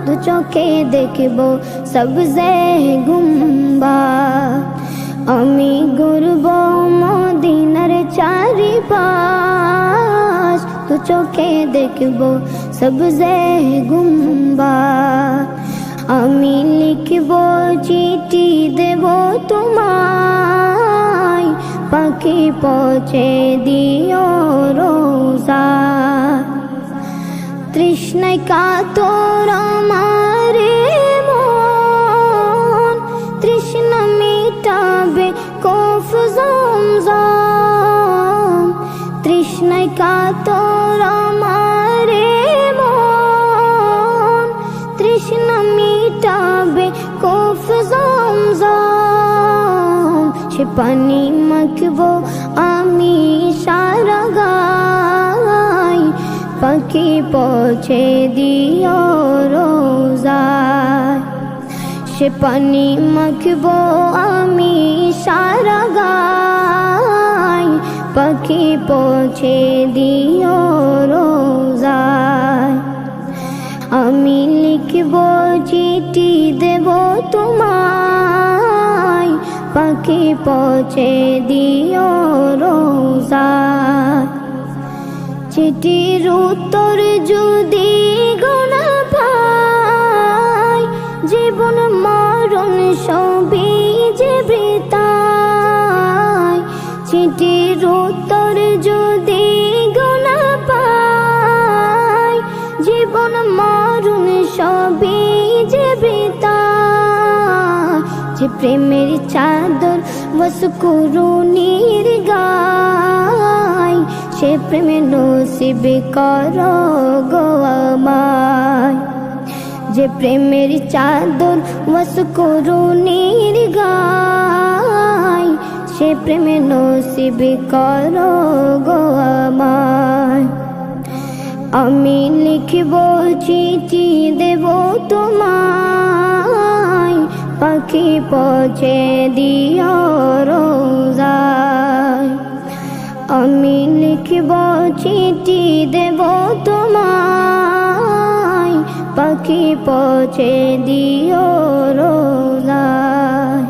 দু চোখে দেখব সবজে গুম্বাদ। আমি ঘুরব মদিনার চারিপাশ, দু চোখে দেখব সবজে গুম্বাদ। আমি লিখব চিঠি দেব তোমায়, পাখি পৌঁছে দিও রোজায়। তৃষ্ণায় কাতর আমার মন, তৃষ্ণা মিটাবে কফ জমজম। তৃষ্ণায় কাতর আমার মন, তৃষ্ণা মিটাবে কফ জমজম। সে পানি মাখবো আমি সারা গায়, পাখি পৌঁছে দিও রোজায়। সে পানি মাখবো আমি সারা গায়, পাখি পৌঁছে দিও রোজায়। আমি লিখব চিঠি দেব তোমায়, পাখি পৌঁছে দিও রোজায়। চিঠির উত্তর যদি গোনা পাই, জীবন মরণ সবই যে বৃথায়। চিঠির উত্তর যদি গোনা পাই, জীবন মরণ সবই যে বৃথায়। যে প্রেমের চাদর মস্কুরুনির গায় সে প্রেমে নসিব করো গো আমায় যে প্রেমের চাদর মস্কুরুনির গায় সে প্রেমে নসিব করো গো আমায় আমি লিখব চিঠি দেব তোমায় পাখি পৌঁছে দিও রোজায় আমি লিখব চিঠি দেব তোমায় পাখি পৌঁছে দিও রোজায়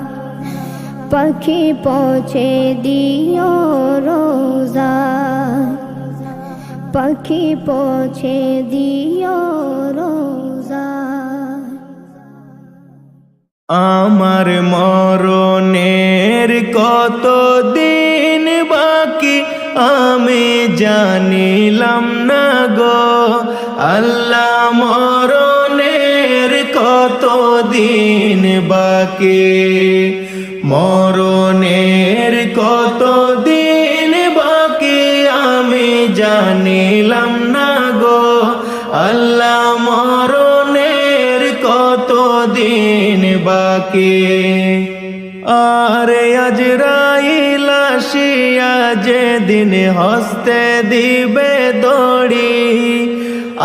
পাখি পৌঁছে দিও রোজায় পাখি পৌঁছে দিও রোজায় আমার মরণের কত দিন বাকি আমি জানিলাম না গো আল্লাহ মরণের কত দিন বাকি মরণের কত দিন বাকি আমি জানিলাম না গো আল্লাহ মরণের কত দিন বাকি আরে আজরাইল আসিয়া যেদিন হস্তে দিবে দড়ি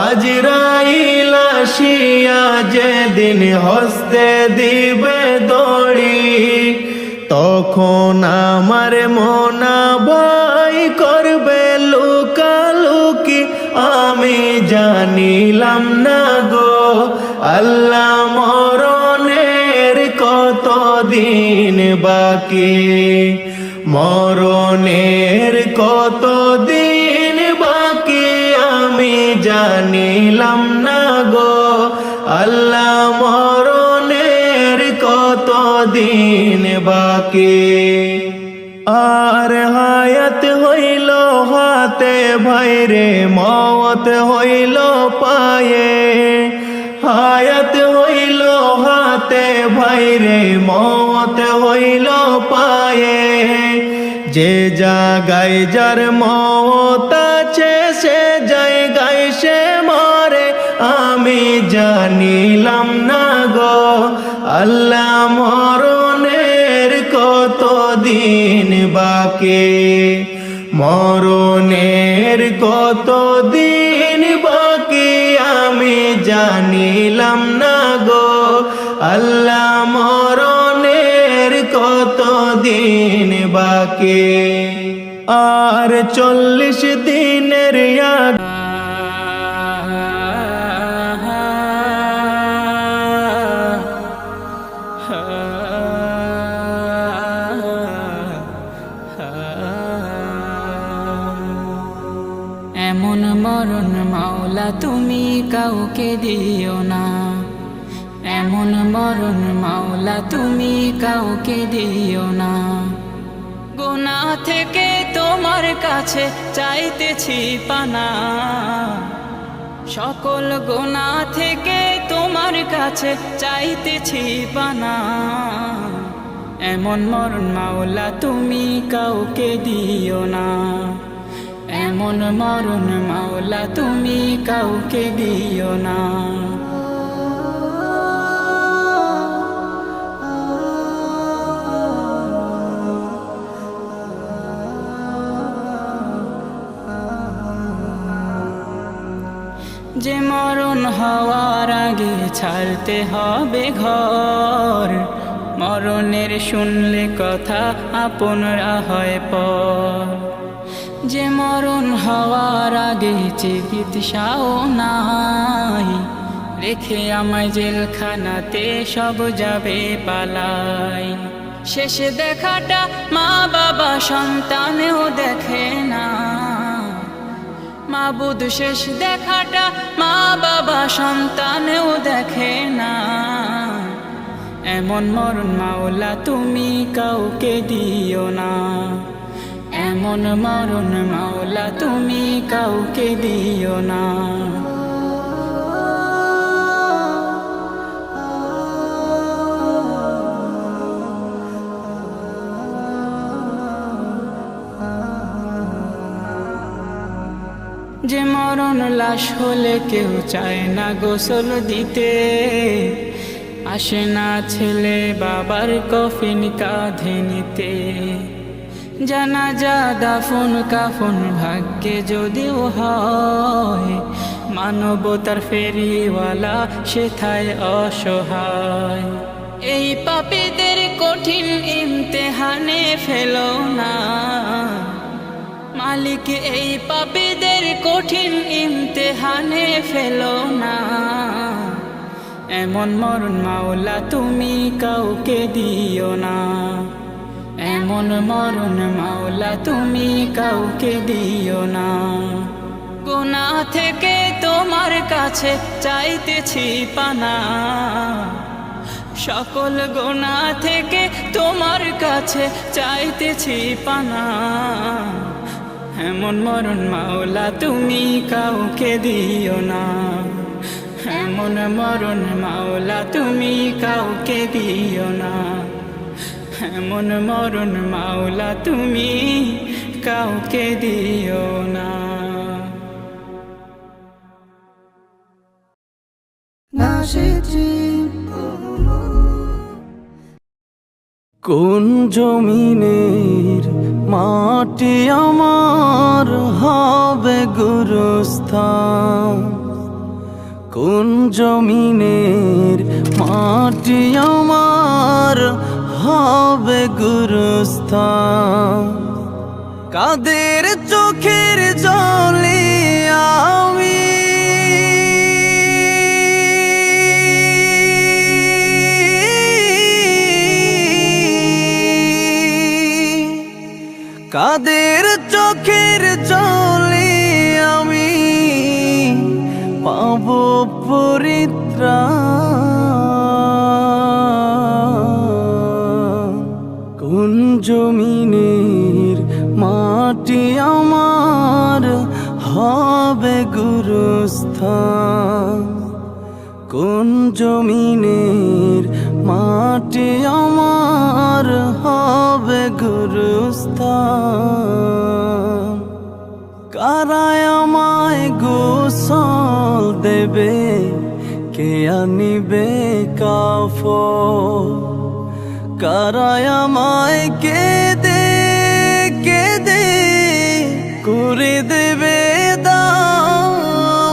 আজরাইল আসিয়া যেদিন হস্তে দিবে দড়ি তখন আমার মনা ভাই করবে লুকালুকি আমি জানিলাম না গো আল্লাহ মরণের কত দিন বাকি মরণের কত দিন বাকি আমি জানিলাম না গো আল্লাহ মরণের কত দিন বাকি আর হায়াত হইল হাতে ভাইরে মওত হইল পায়ে হায়াত হইল হাতে ভাইরে মওত হইল পায়ে যে জায়গায় যার মওত আছে সে জায়গায় সে মরে আমি জানিলাম না গো আল্লাহ মরণের কত দিন বাকি মরণের কত দিন বাকি আমি জানিলাম না গো আল্লাহ মরণের কত দিন বাকি আর 40 দিনের এমন মরণ মাওলা তুমি কাউকে দিও না এমন মরণ মাওলা তুমি কাউকে দিও না গুনাহ থেকে তোমার কাছে চাইতেছি পানা সকল গুনাহ থেকে তোমার কাছে চাইতেছি পানা এমন মরণ মাওলা তুমি কাউকে দিও না এমন মরণ মাওলা তুমি কাউকে দিও না যে মরণ হওয়ার আগে ছাড়তে হবে ঘর মরণের শুনলে কথা আপনরা হয় পর যে মরণ হওয়ার আগে চিকিৎসাও নাই রেখে আমায় জেলখানাতে সব যাবে পালাই শেষে দেখাটা মা বাবা সন্তানেও দেখে না মাবুদ শেষ দেখাটা মা বাবা সন্তানেও দেখে না এমন মরণ মাওলা তুমি কাউকে দিও না এমন মরণ মাওলা তুমি কাউকে দিও না মরণ লাশ হলে কেউ চায় না গোসল দিতে, আসে না ছেলে বাবার কফিন কাঁধে নিতে। জানাজা দাফন কাফন ভাগ্যে যদিও হয়, মানবতার ফেরিওয়ালা সেথায় অসহায়। এই পাপীদের কঠিন ইমতেহানে ফেলো না মালিক, এই পাপীদের কঠিন ইমতেহানে ফেলো না। এমন মরণ মাওলা তুমি কাউকে দিও না, এমন মরণ মাওলা তুমি কাউকে দিও না। গুনাহ থেকে তোমার কাছে চাইতেছি পানা, সকল গুনাহ থেকে তোমার কাছে চাইতেছি পানা। এমন মরণ মাওলা তুমি কাউকে দিও না, এমন মরণ মাওলা তুমি কাউকে দিও না, এমন মরণ মাওলা তুমি কাউকে দিও না। কোন জমিনের মাটি আমার হবে গুরুস্থান, কোন জমিনের মাটি আমার হবে গুরুস্থান। কাদের চোখের জলে আমি কাদের চোখের জলে আমি পাব পরিত্রাণ। কোন জমিনের মাটি আমার হবে গুরুস্থান, কোন জমিনের মাটি আমার হবে গুরুস্থান। কারায় আমায় গোসল দেবে, কে আনিবে কাফন, কারায় আমায় কেঁদে কেঁদে করে দেবে দাফন।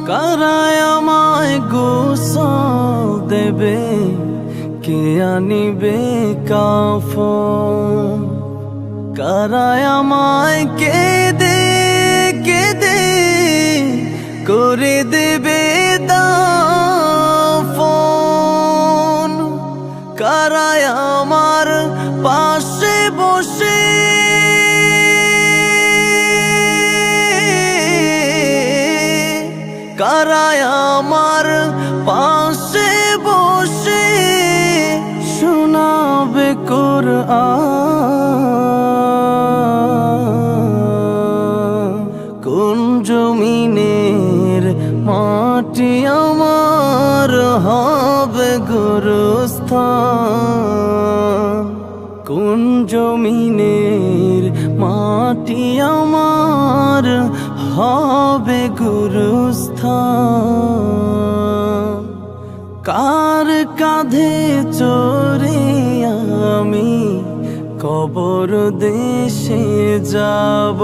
কারায় আমায় গোসল দেবে, কে আনিবে কাফন, কারায় আমায় কেঁদে কেঁদে করে দেবে দাফন। কারায় আমার পাশে বসে কারায় আমার পাশে বসে শোনাবে কোরআন। কোন জমিনের মাটি আমার হবে গুরুস্থান, কোন জমিনের মাটি আমার হবে গুরুস্থান। কার কাঁধে চড়ে আমি কবর দেশে যাব,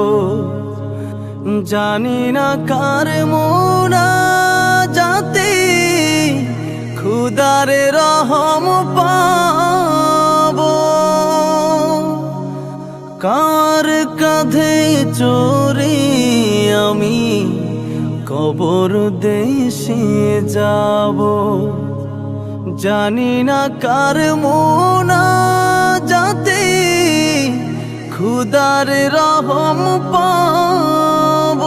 জানি না কার মুনাজাতে খুদার রহম পাব। কার কাঁধে চড়ে আমি কবর দেশে যাব, জানি না কার মুনাজাতে খুদার রহম পাব।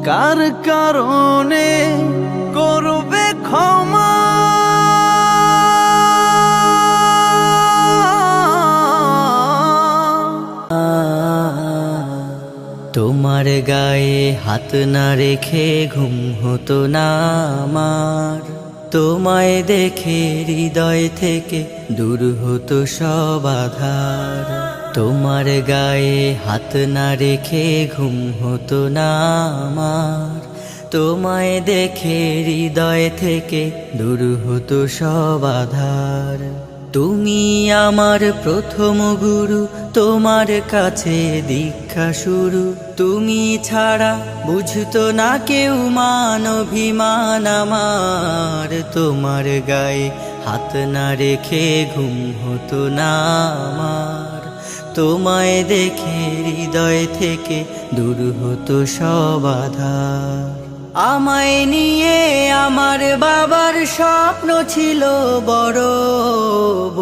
কার কারণে করবে ক্ষমা তোমার গায়ে হাত না রেখে ঘুম হতো না আমার, তোমায় দেখে হৃদয় থেকে দূর হতো সব আধার। তোমার গায়ে হাত না রেখে ঘুম হতো না আমার, তোমায় দেখে হৃদয় থেকে দূর হতো সব আধার। তুমি আমার প্রথম গুরু, তোমার কাছে দীক্ষা শুরু। তুমি ছাড়া বুঝতো না কেউ মান অভিমান আমার, তোমার গায়ে হাত না রেখে ঘুম হতো না আমার, তোমায় দেখে হৃদয় থেকে দূর হতো সব আধার। আমায় নিয়ে আমার বাবার স্বপ্ন ছিল বড়,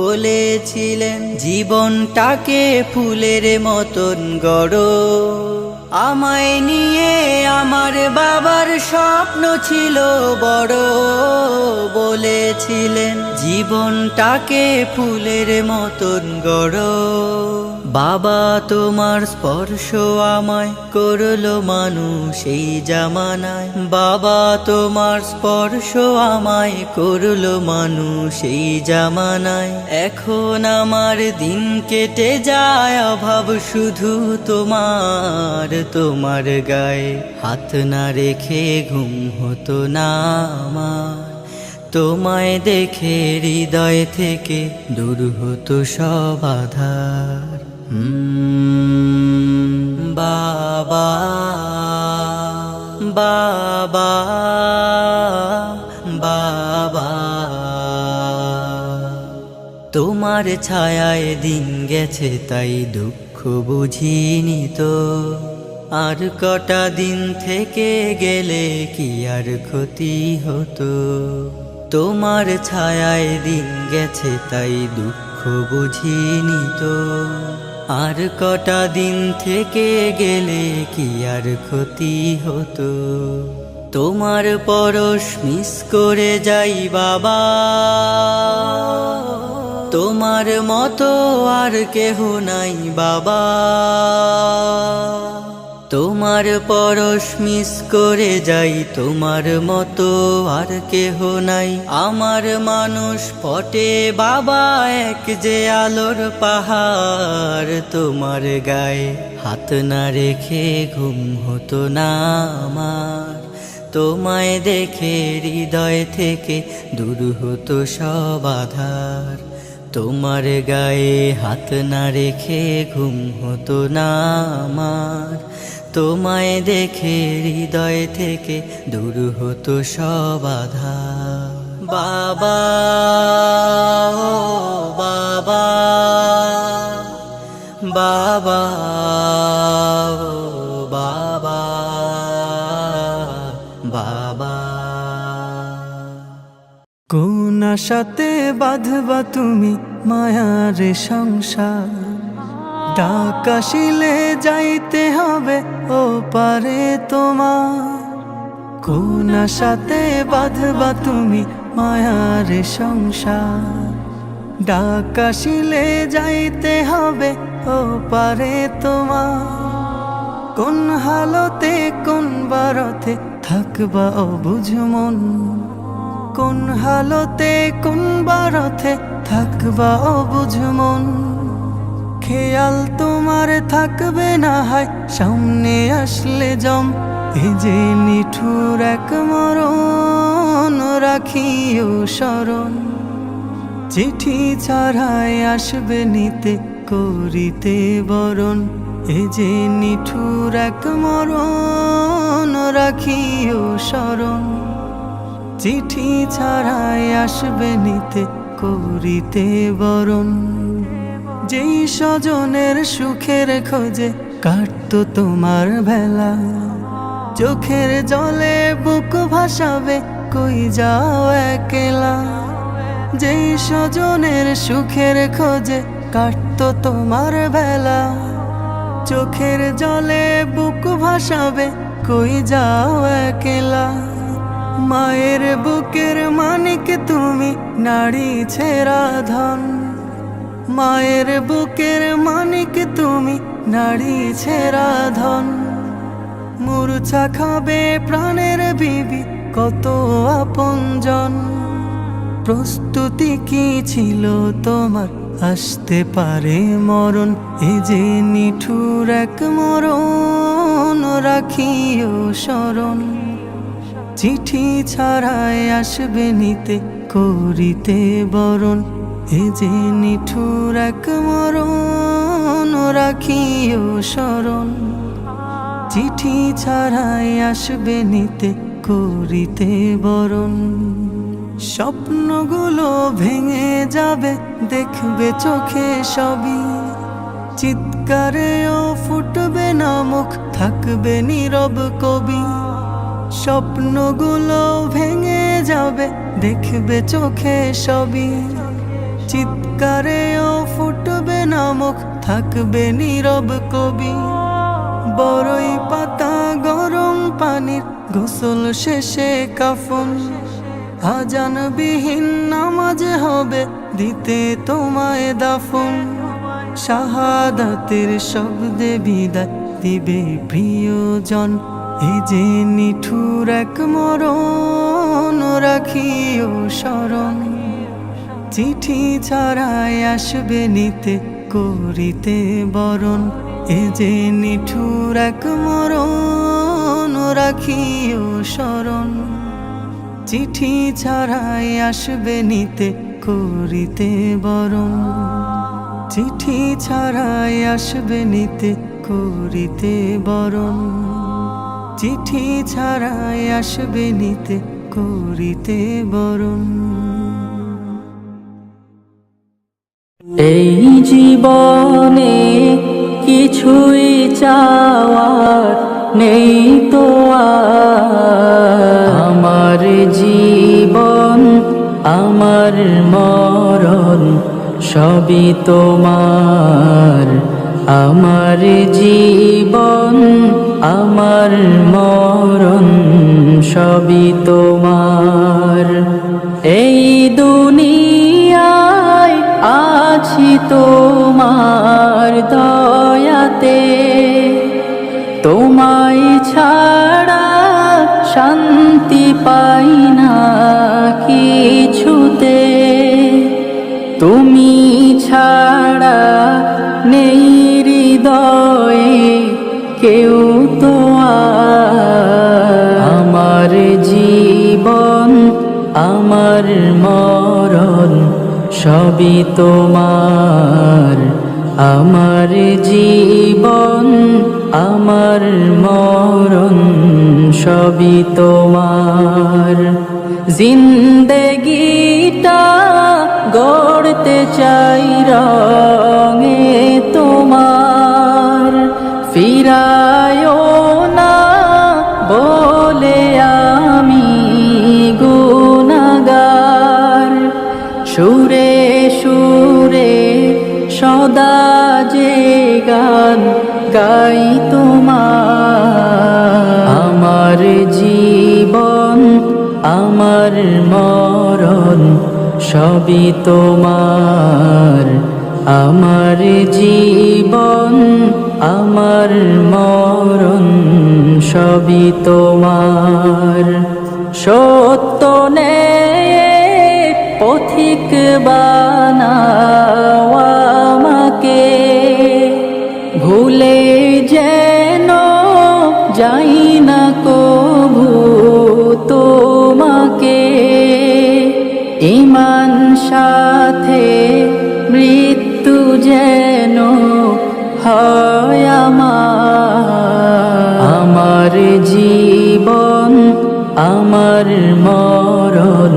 বলেছিলেন জীবনটাকে ফুলের মতন গড়ো। আমায় নিয়ে আমার বাবার স্বপ্ন ছিল বড়, বলেছিলেন জীবনটাকে ফুলের মতন গড়ো। বাবা তোমার স্পর্শ আমায় করলো মানুষ এই জামানায়, বাবা তোমার স্পর্শ আমায় করলো মানুষ এই জামানায়। এখন আমার দিন কেটে যায় অভাব শুধু তোমার, তোমার গায়ে হাত না রেখে ঘুম হতো না আমার, তোমায় দেখে হৃদয় থেকে দূর হতো সব আধার। বাবা বাবা বাবা, তোমার ছায়ায় দিন গেছে তাই দুঃখ বুঝিনি তো, আর কটা দিন থেকে গেলে কি আর ক্ষতি হতো। তোমার ছায়ায় দিন গেছে তাই দুঃখ বুঝিনি তো, আর কটা দিন থেকে গেলে কি আর ক্ষতি হতো। তোমার পরশ মিস করে যাই বাবা, তোমার মতো আর কেহ নাই বাবা, তোমার পরশ মিস করে যাই, তোমার মতো আর কেহ নাই। আমার মানুষ পটে বাবা এক যে আলোর পাহাড়, তোমার গায়ে হাত না রেখে ঘুম হতো না আমার, তোমায় দেখে হৃদয় থেকে দূর হতো সব আধার। তোমার গায়ে হাত না রেখে ঘুম হতো না আমার, তোমায় দেখে হৃদয় থেকে দূর হতো সব আধার। বাবা ও বাবা, বাবা ও বাবা, বাবা। কোন আশাতে বাঁধবা তুমি মায়ার সংসার, ডাক আসিলে যাইতে হবে ও পারে তোমার। কোন আশাতে বাঁধবা তুমি মায়ার সংসার, ডাক আসিলে যাইতে হবে ও পারে তোমার। কোন হালতে কোন বারতে থাকবা অবুঝ মন, কোন হালতে কোন বারতে থাকবা অবুঝ মন। খেয়াল তোমার থাকবে না হয় সামনে আসলে জম, এ যে নিঠুর এক মরণ রাখিও স্মরণ। চিঠি ছাড়াই আসবে নিতে করিতে বরণ, এ যে নিঠুর এক মরণ রাখিও স্মরণ। চিঠি ছাড়াই আসবে নিতে করিতে বরণ। যেই স্বজনের সুখের খোঁজে কাটতো তোমার বেলা, চোখের জলে বুক ভাসাবে কই যাও একলা। যেই স্বজনের সুখের খোঁজে কাটতো তোমার বেলা, চোখের জলে বুক ভাসাবে কই যাও একলা। মায়ের বুকের মানিক তুমি নারী ছেঁড়া ধন, মায়ের বুকের মানিক তুমি নারী ছেঁড়া ধন। মূর্ছা খাবে প্রাণের বিবি কত আপনজন, প্রস্তুতি কি ছিল তোমার আসতে পারে মরণ, এ যে নিঠুর এক মরণ, রাখিও স্মরণ। চিঠি ছাড়াই আসবে নিতে করিতে বরণ, এ যে নিঠুর এক মরণ, রাখিও স্মরণ। চিঠি ছাড়াই আসবে নিতে করিতে বরণ। স্বপ্নগুলো ভেঙে যাবে দেখবে চোখে সবই, চিৎকারেও ফুটবে না মুখ, থাকবে নীরব কবি। স্বপ্নগুলো ভেঙে যাবে দেখবে চোখে সবই, চিৎকারেও ফুটবে না মুখ, থাকবে নীরব কবি। বড়ই পাতা গরম পানির গোসল শেষে কাফন, আজানবিহীন নামাজ হবে দিতে তোমায় দাফন। শাহাদাতের শব্দে বিদায় দিবে প্রিয়জন, এই যে নিঠুর এক মরণ, রাখিও স্মরণ। চিঠি ছাড়াই আসবে নিতে করিতে বরণ, এ যে নিঠুর এক মরণ, রাখিও স্মরণ। চিঠি ছাড়াই আসবে নিতে করিতে বরণ, চিঠি ছাড়াই আসবে নিতে করিতে বরণ। চিঠি ছাড়াই আসবে নিতে করিতে বরণ। এই জীবনে কিছুই চাওয়ার নেই তো আর, আমার জীবন আমার মরণ সবই তোমার। আমার জীবন আমার মরণ সবই তোমার। এই দুনিয়ায় আছি তোমার দয়াতে, তোমায় ছাড়া শান্তি পাই না কিছুতে। তুমি ছাড়া নেই হৃদয়ে কেউ তো আর। আমার জীবন আমার মরণ সবই তোমার। আমার জীবন আমার মরণ সবই তোমার। জিন্দেগিটা গড়তে চাই রঙে তোমার, ফিরায়ও না বলে আমি গুনাহগার। সুরে সুরে সদা যে গান গাই তোমার। আমার জীবন আমার মরণ সবই তোমার। আমার জীবন আমার মরণ সবই তোমার। সত্য নেয়ে পথিক বানাও আমাকে, ভুলে যেন যাই না কভু তোমাকে। ঈমান সাথে মৃত্যু যেন হয় আমার। আমার জীবন আমার মরণ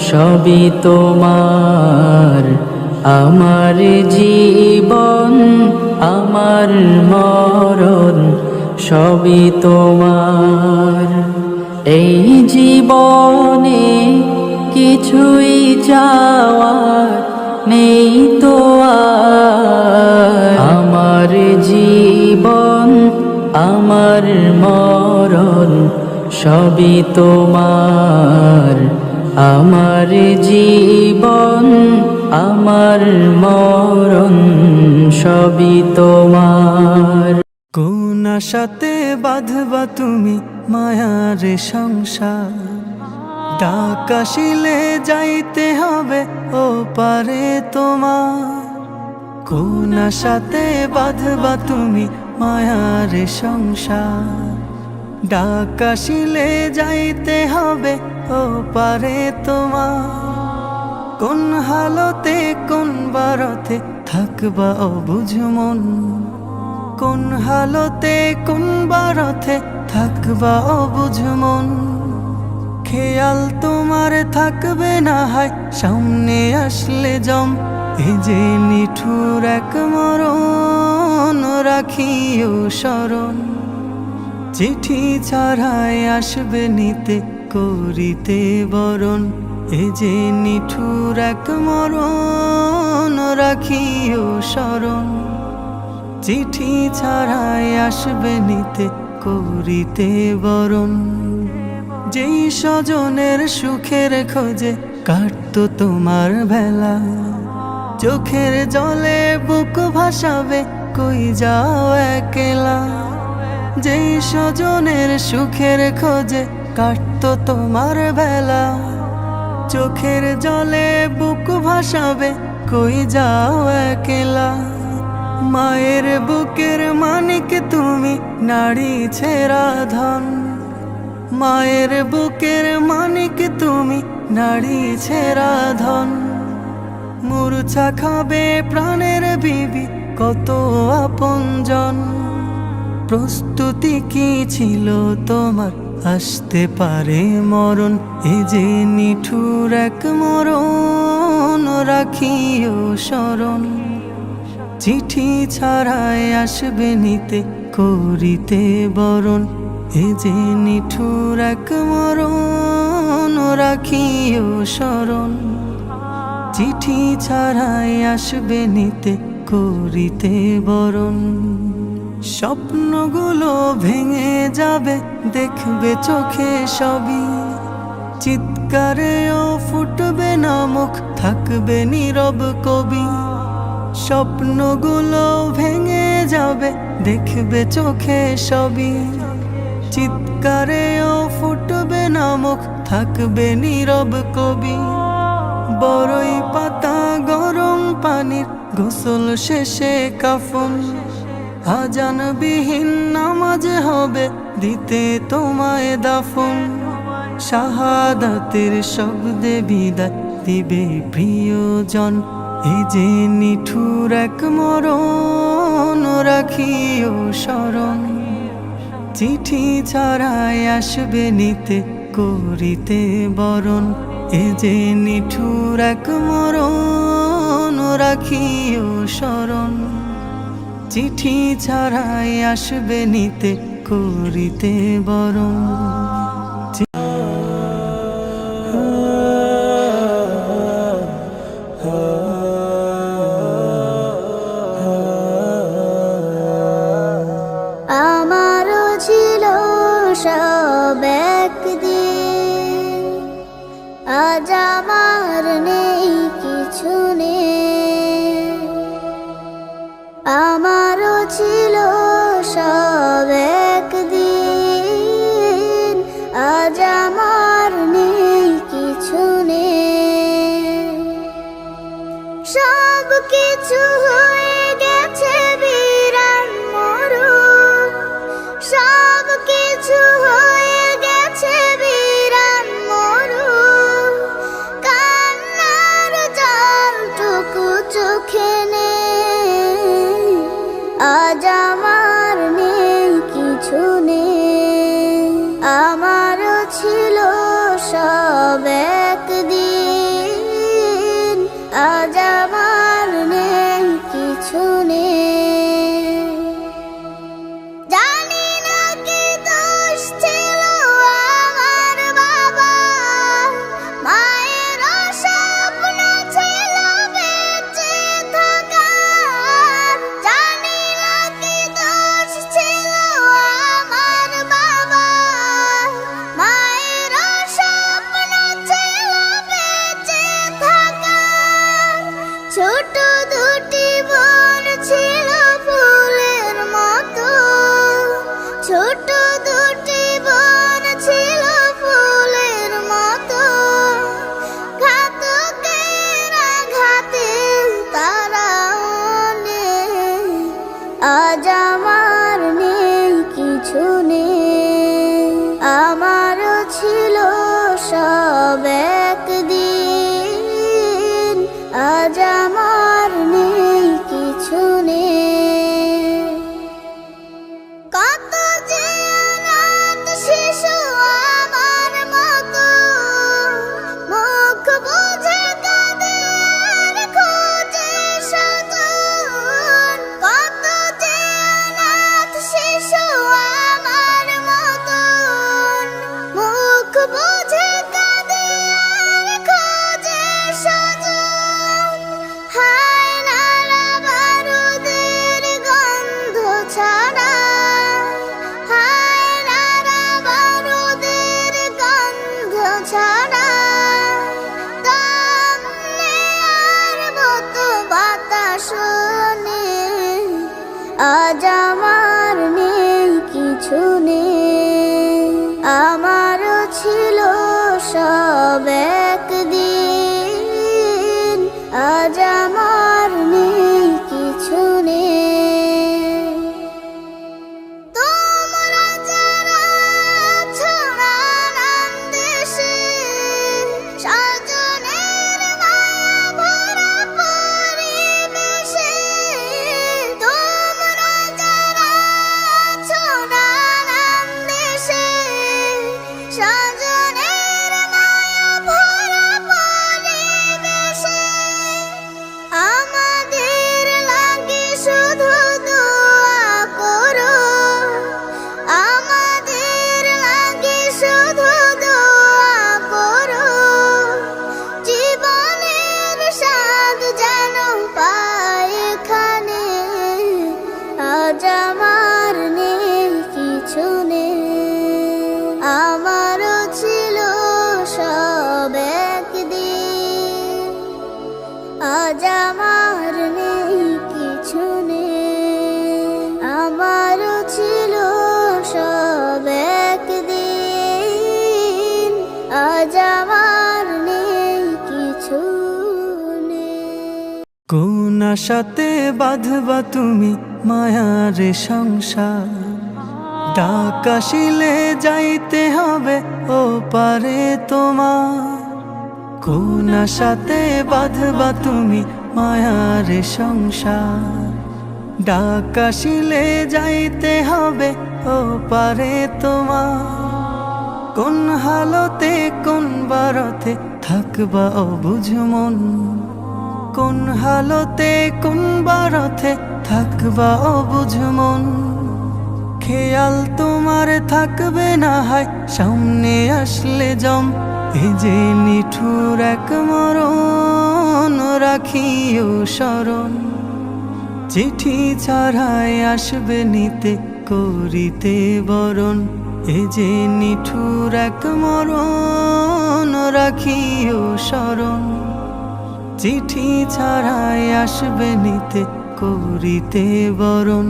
সবই তোমার। আমার জীবন আমার মরণ সবই তোমার। এই জীবনে কিছুই চাওয়ার নেই তো আর। আমার জীবন আমার মরণ সবই তোমার। আমার জীবন আমার মরণ সবই তোমার। কোন আশাতে বাঁধবা তুমি মায়ার সংসার, ডাক আসিলে যাইতে হবে ও পারে তোমার। কোন আশাতে বাঁধবা তুমি মায়ার সংসার, ডাক আসিলে যাইতে হবে ও পারে তোমার। কোন হালতে কোন বারতে থাকবা অবুঝ মন, কোন হালতে কোন বারতে থাকবা অবুঝ মন। খেয়াল তোমার থাকবে না হয় সামনে আসলে জম, এ যে নিঠুর এক মরণ রাখিও স্মরণ। চিঠি ছাড়াই আসবে নিতে করিতে বরণ, এ যে নিঠুর এক মরণ রাখিও স্মরণ। চিঠি ছাড়াই আসবে নিতে করিতে বরণ। যেই স্বজনের সুখের খোঁজে কাটতো তোমার বেলা, চোখের জলে বুক ভাসাবে কই যাও একলা। যেই স্বজনের সুখের খোঁজে কাটতো তোমার বেলা, চোখের জলে বুক ভাসাবে কই যাও একলা। মায়ের বুকের মানিক তুমি নারী ছেঁড়া ধন, মায়ের বুকের মানিক তুমি নারী ছেঁড়া ধন। মূর্ছা খাবে প্রাণের বিবি কত আপনজন, প্রস্তুতি কি ছিল তোমার আসতে পারে মরণ, এ যে নিঠুর এক মরণ রাখিও স্মরণ। চিঠি ছাড়াই আসবে নিতে করিতে বরণ, এ যে নিঠুর এক মরণ রাখিও স্মরণ। চিঠি ছাড়াই আসবে নিতে করিতে বরণ। স্বপ্নগুলো ভেঙে যাবে দেখবে চোখে সবই, চিৎকারেও ফুটবে না মুখ থাকবে নীরব কবি। স্বপ্নগুলো ভেঙে যাবে দেখবে চোখে সবই, চিৎকারেও ফুটবে না মুখ থাকবে নীরব কবি। বড়ই পাতা গরম পানির গোসল শেষে কাফন, আজানবিহীন নামাজ হবে দিতে তোমায় দাফন। শাহাদাতের শব্দে বিদায় দিবে প্রিয়জন, এই যে নিঠুর এক মরণ রাখিও স্মরণ। চিঠি ছাড়াই আসবে নিতে করিতে বরণ, এ যে নিঠুর এক মরণ রাখিও স্মরণ। চিঠি ছাড়াই আসবে নিতে করিতে বরণ। আমারও ছিল সব একদিন, আজ আমার নেই কিছু নেই। আমারও ছিল সব একদিন, আজ আমার নেই কিছু নেই। সব কিছু হয়ে গেছে বিরান মরুন, সব কিছু হয়ে গেছে বিরান মরুন। কান্নার জলটুকু চোখে নেই, আজ আমার নেই কিছু নেই। আমারও ছিল সব একদিন, আজ আমার নেই কিছু নেই। জানি না কি দোষ ছিল আমার বাবা, মায়ের স্বপ্ন ছিল বেঁচে থাকার। জানি না কি দোষ ছিল আমার বাবা, মায়ের স্বপ্ন ছিল আমারও ছিল সব একদিন, আজ আমার নেই কিছু নেই। কত যে অনাথ শিশু আমার মতো, মুখ বুজে কাঁদে আর খোঁজে স্বজন। কত যে অনাথ শিশু আমার মতো, মুখ বুজে কাঁদে আর খোঁজে স্বজন। হায় নারা বারুদের গন্ধ ছাড়া, হায় নারা বারুদের গন্ধ ছাড়া, দম নেয়ার মতো বাতাস নেই, আজ আমার নেই কিছু নেই। আমারও ছিল সব একদিন, আজ আমার নেই কিছু নেই। তোমরা যারা আছো নানান দেশে, স্বজনের মায়া ভরা পরিবেশে, তোমরা যারা আছো নানান দেশে, স্বজনের মায়া ভরা পরিবেশে, আমাদের লাগে শুধু দোয়া করো, আমাদের লাগে শুধু দোয়া করো। জীবনের স্বাদ যেন পায় এখানে, আজ আমার নেই কিছু নেই। আমারও ছিল সব একদিন, আজ আমার নেই কিছু নেই। আমারও ছিল সব একদিন, আজ আমার নেই কিছু নেই। কোন আশাতে বাঁধবা তুমি মায়ার সংসার, ডাক আসিলে যাইতে হবে ও পারে তোমার। কোন আশাতে বাঁধবা তুমি মায়ার সংসার, ডাক আসিলে যাইতে হবে ও পারে তোমার। কোন হালতে কোন বারতে থাকবা অবুঝ মন, কোন হালতে কোন বারতে থাকবা অবুঝ মন। খেয়াল তোমার থাকবে না হয় সামনে আসলে জম, এ যে নিঠুর এক মরণ রাখিও স্মরণ। চিঠি ছাড়াই আসবে নিতে করিতে বরণ, এ যে নিঠুর এক মরণ রাখিও স্মরণ। চিঠি ছাড়াই আসবে নিতে করিতে বরণ।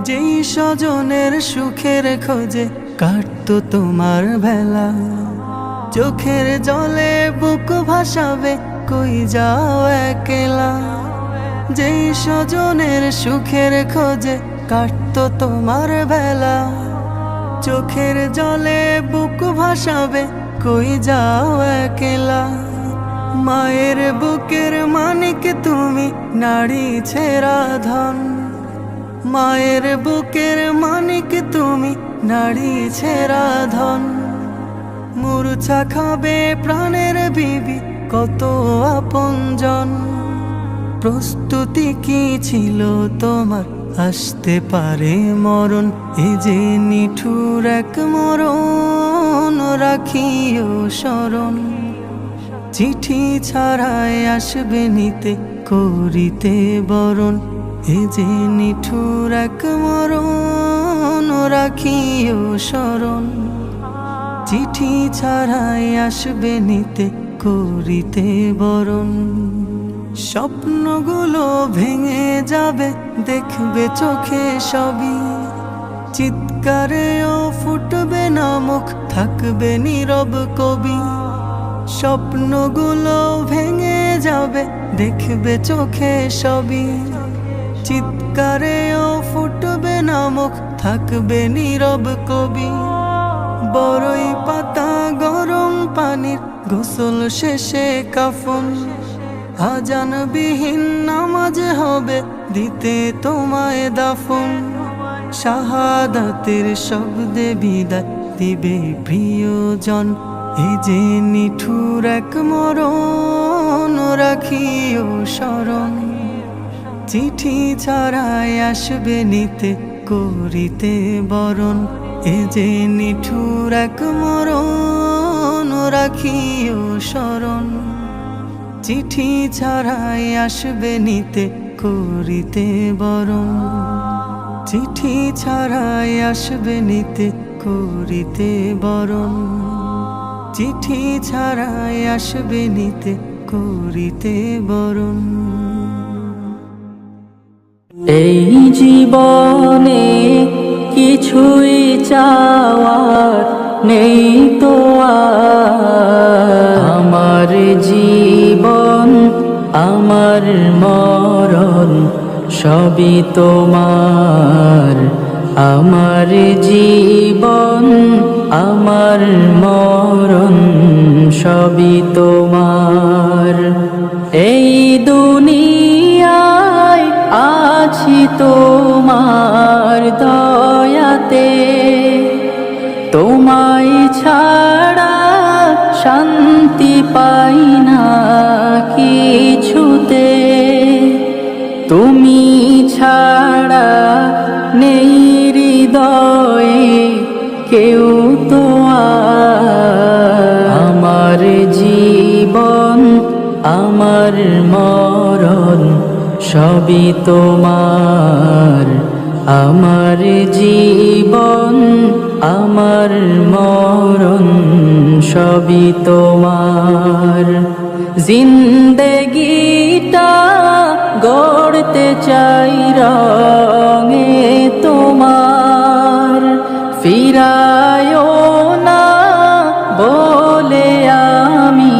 যেই স্বজনের সুখের খোঁজে কাটতো তোমার বেলা, চোখের জলে বুক ভাসাবে কই যাও একলা। যেই স্বজনের সুখের খোঁজে কাটতো তোমার বেলা, চোখের জলে বুক ভাসাবে কই যাও একলা। মায়ের বুকের মানিক তুমি নারী ছেঁড়া ধন, মায়ের বুকের মানিক তুমি নারী ছেঁড়া ধন। মূর্ছা খাবে প্রাণের বিবি কত আপনজন। প্রস্তুতি কি ছিল তোমার, আসতে পারে মরণ, এ যে নিঠুর এক মরণ রাখিও স্মরণ। চিঠি ছাড়াই আসবে নিতে করিতে বরণ, এ যে নিঠুর এক মরণ রাখিও স্মরণ। চিঠি ছাড়াই আসবে নিতে করিতে বরণ। স্বপ্নগুলো ভেঙে যাবে দেখবে চোখে সবই, চিৎকারেও ফুটবে না মুখ, থাকবে নীরব কবি। স্বপ্নগুলো ভেঙে যাবে দেখবে চোখে সবই, চিৎকারেও ফুটবে না মুখ, থাকবে নীরব কবি। বড়ই পাতা গরম পানির গোসল শেষে কাফন, আজানবিহীন নামাজ হবে দিতে তোমায় দাফন। শাহাদাতের শব্দে বিদায় দিবে প্রিয়জন, এই যে নিঠুর এক মরণ রাখিও স্মরণ। চিঠি ছাড়াই আসবে নিতে করিতে বরণ, এ যে নিঠুর এক মরণ রাখিও স্মরণ। চিঠি ছাড়াই আসবে নিতে করিতে বরণ, চিঠি ছাড়াই আসবে নিতে করিতে বরণ। চিঠি ছাড়াই আসবে নিতে করিতে বরণ। এই জীবনে কিছুই চাওয়ার নেই তো আর, আমার জীবন আমার মরণ সবই তোমার। আমার জীবন আমার মরণ সবই তোমার। এই দুনিয়ায় আছি তোমার দয়াতে, তোমায় ছাড়া শান্তি পাই না কিছুতে। তুমি ছাড়া নেই হৃদয়ে কেউ তো আর, আমার জীবন আমার মরণ সবই তোমার। আমার জীবন আমার মরণ সবই তোমার। জিন্দেগিটা গড়তে চাই রঙে তোমার, ফিরায়ও না বলে আমি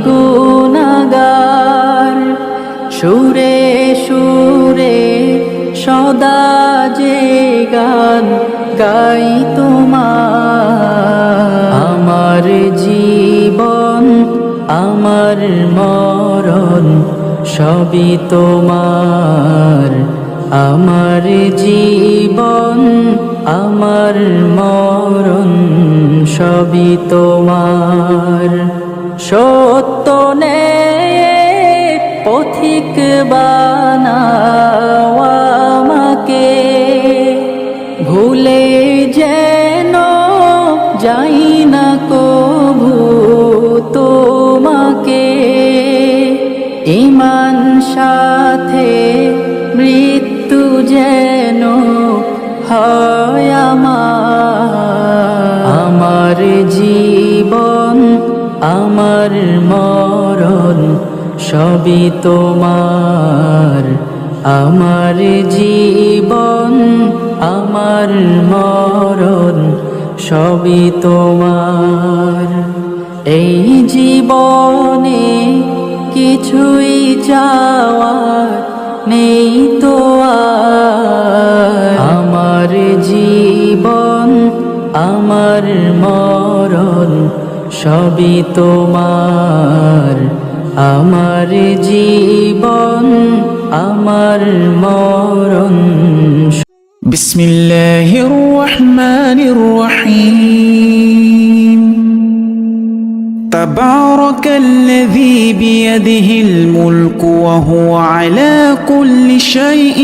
গুনাহগার। সুরে সুরে সদা যে গান গাই তোমার। আমার জীবন আমার মরণ সবই তোমার। আমার জীবন আমার মরণ সবই তোমার। সত্য নেয় পথিক বানাও আমাকে, ভুলে যেন যাই না কভু তোমাকে। ঈমান সাথে মৃত্যু যেন হয় আমার। আমার জীবন আমার মরণ সবই তোমার। আমার জীবন আমার মরণ সবই তোমার। এই জীবনে কিছুই চাওয়ার নেই তো আর, আমার জীবন আমার মরণ সবই তোমার। আমার জীবন আমার মরণ। বিসমিল্লাহির রহমানির রহিম। تبارك الذي بيده الملك وهو على كل شيء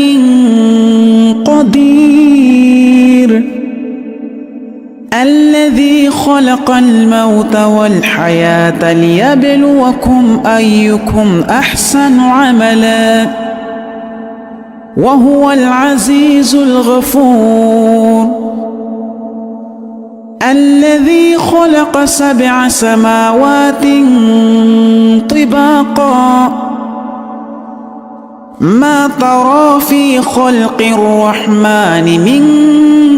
قدير، الذي خلق الموت والحياة ليبلوكم أيكم أحسن عملا وهو العزيز الغفور، الذي خلق 7 سماوات طباقا ما ترى في خلق الرحمن من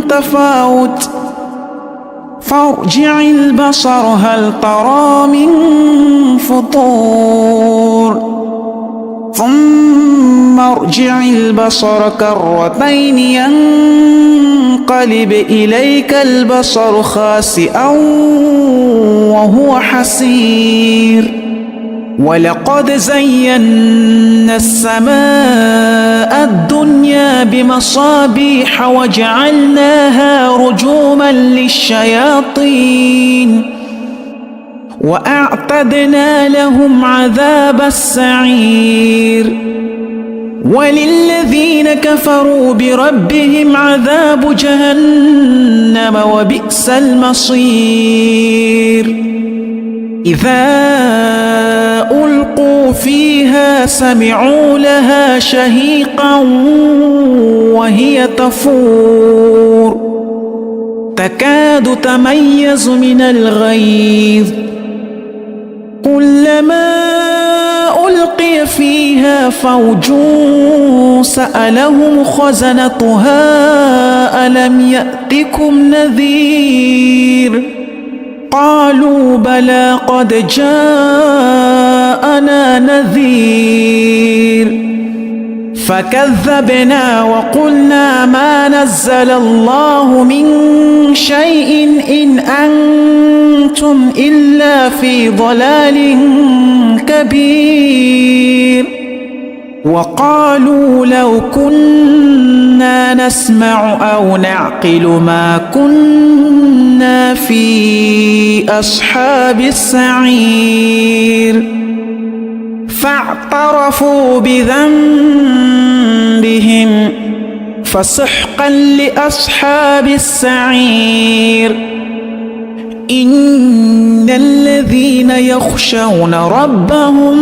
تفاوت فارجع البصر هل ترى من فطور ثم ارجع البصر كرتين ينقلب إليك البصر خاسئا وهو حسير ولقد زينا السماء الدنيا بمصابيح وجعلناها رجوما للشياطين وأعتدنا لهم عذاب السعير وللذين كفروا بربهم عذاب جهنم وبئس المصير إذا ألقوا فيها سمعوا لها شهيقا وهي تفور تكاد تميز من الغيظ كلما ألقي فيها فوج سألهم خزنتها ألم يأتكم نذير قالوا بلى قد جاءنا نذير فكذبنا وقلنا ما نزل الله من شيء إن أنتم إلا في ضلال كبير وقالوا لو كنا نسمع أو نعقل ما كنا في أصحاب السعير فاعترفوا بذنبهم فسحقا لأصحاب السعير إن الذين يخشون ربهم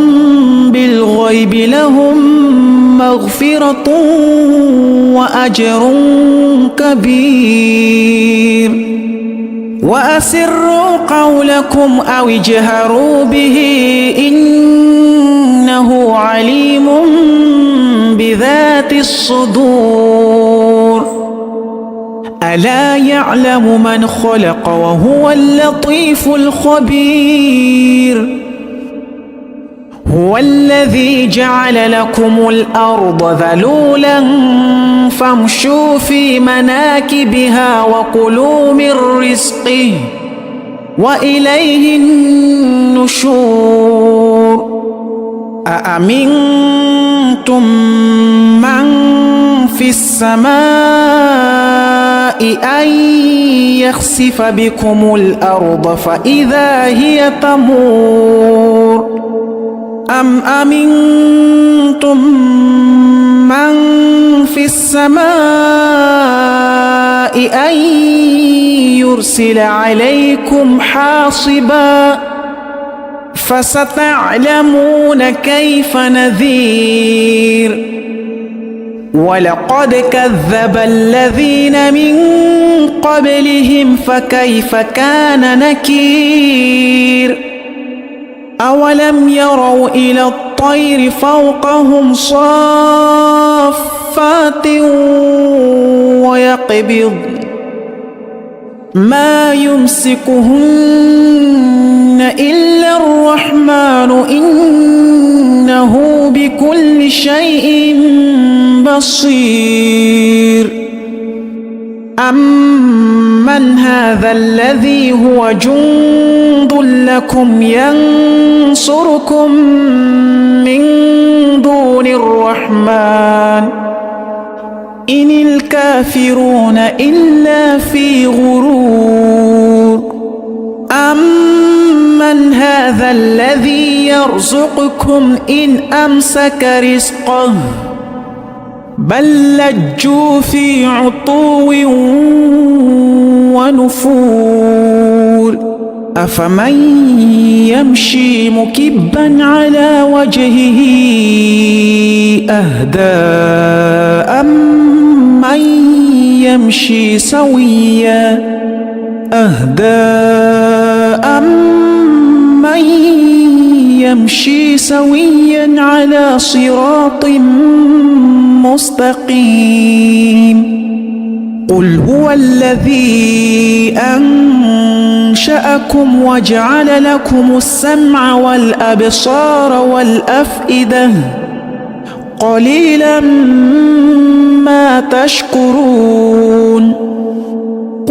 بالغيب لهم مغفرة وأجر كبير وأسروا قولكم أو اجهروا به إنه عليم بذات الصدور ألا يعلم من خلق وهو اللطيف الخبير هو الذي جعل لكم الأرض ذلولا فامشوا في مناكبها وكلوا من رزقه وإليه النشور أأمنتم من في السماء أن يخسف بكم الأرض فإذا هي تمور أم أمنتم من في السماء أن يرسل عليكم حاصبا فستعلمون كيف نذير ولقد كذب الذين من قبلهم فكيف كان نكير أولم يروا إلى الطير فوقهم صافات ويقبض ما يمسكهن إلا الرحمن إنه بكل شيء بصير أمن هذا الذي هو جند لكم ينصركم من دون الرحمن إن الكافرون إلا في غرور أمن هذا الذي يرزقكم إن أمسك رزقه بل لجوا في عتو ونفور أفمن يمشي مكبا على وجهه أهدى أمن يمشي سويا أمن يمشي سويا على صراط مستقيم قل هو الذي أنشأكم وجعل لكم السمع والأبصار والأفئدة قليلا ما تشكرون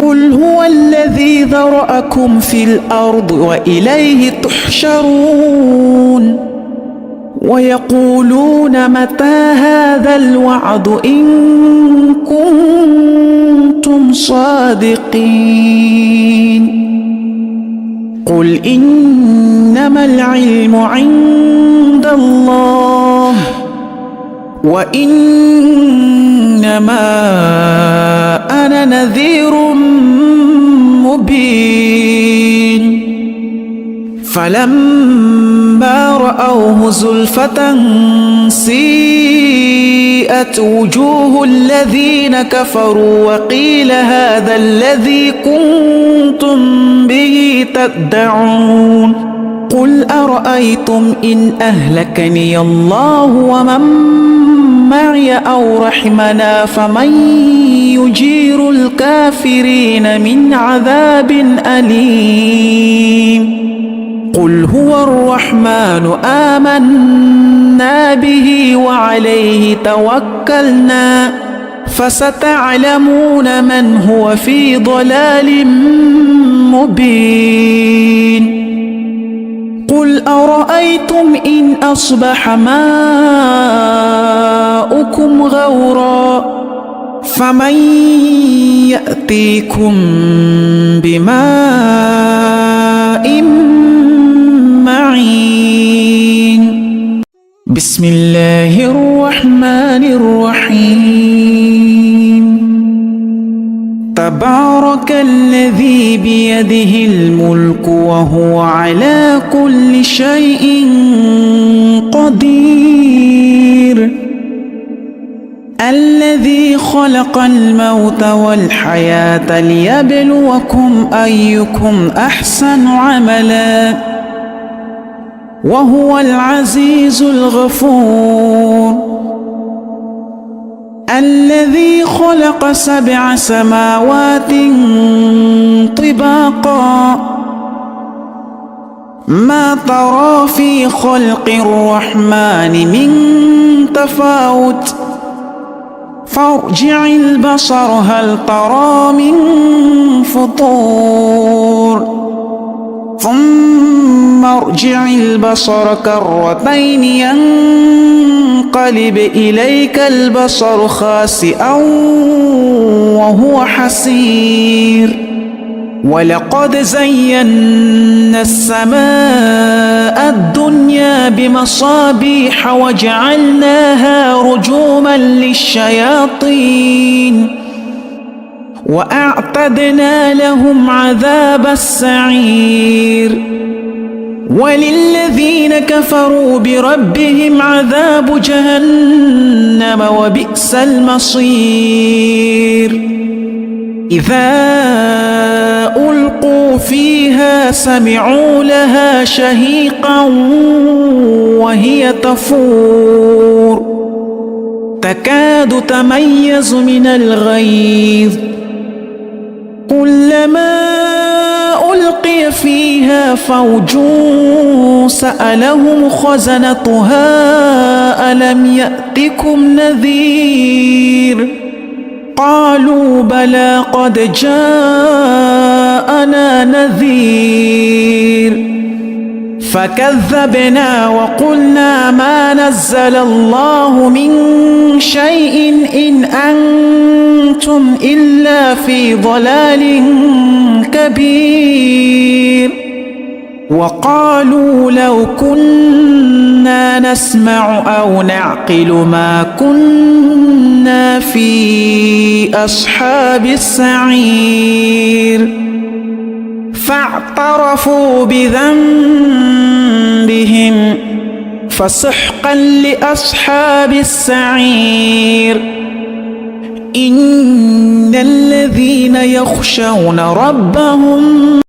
قل هو الذي ذرأكم في الأرض وإليه تحشرون ويقولون متى هذا الوعد إن كنتم صادقين قل إنما العلم عند الله وإنما أنا نذير مبين فلما رأوه زلفة سيئت وجوه الذين كفروا وقيل هذا الذي كنتم به تدعون قل أرأيتم إن أهلكني الله ومن معي أو رحمنا فمن يجير الكافرين من عذاب أليم قل هو الرحمن آمنا به وعليه توكلنا فستعلمون من هو في ضلال مبين قل أرأيتم إن أصبح ماؤكم غورا فمن يأتيكم بماء معين بسم الله الرحمن الرحيم تبارك الذي بيده الملك وهو على كل شيء قدير الذي خلق الموت والحياة ليبلوكم أيكم أحسن عملا وهو العزيز الغفور الذي خلق 7 سماوات طباقا ما ترى في خلق الرحمن من تفاوت فارجع البصر هل ترى من فطور ثم ارجع البصر كرتين ينقلب إليك البصر خاسئا وهو حسير ولقد زينا السماء الدنيا بمصابيح وجعلناها رجوما للشياطين وأعتدنا لهم عذاب السعير وللذين كفروا بربهم عذاب جهنم وبئس المصير إذا ألقوا فيها سمعوا لها شهيقا وهي تفور تكاد تميز من الغيظ كلما ألقي فيها فوج سألهم خزنتها ألم يأتكم نذير قالوا بلى قد جاءنا نذير فكذبنا وقلنا ما نزل الله من شيء إن أنتم إلا في ضلال كبير وقالوا لو كنا نسمع أو نعقل ما كنا في أصحاب السعير فاعترفوا بذنبهم فسحقا لأصحاب السعير إن الذين يخشون ربهم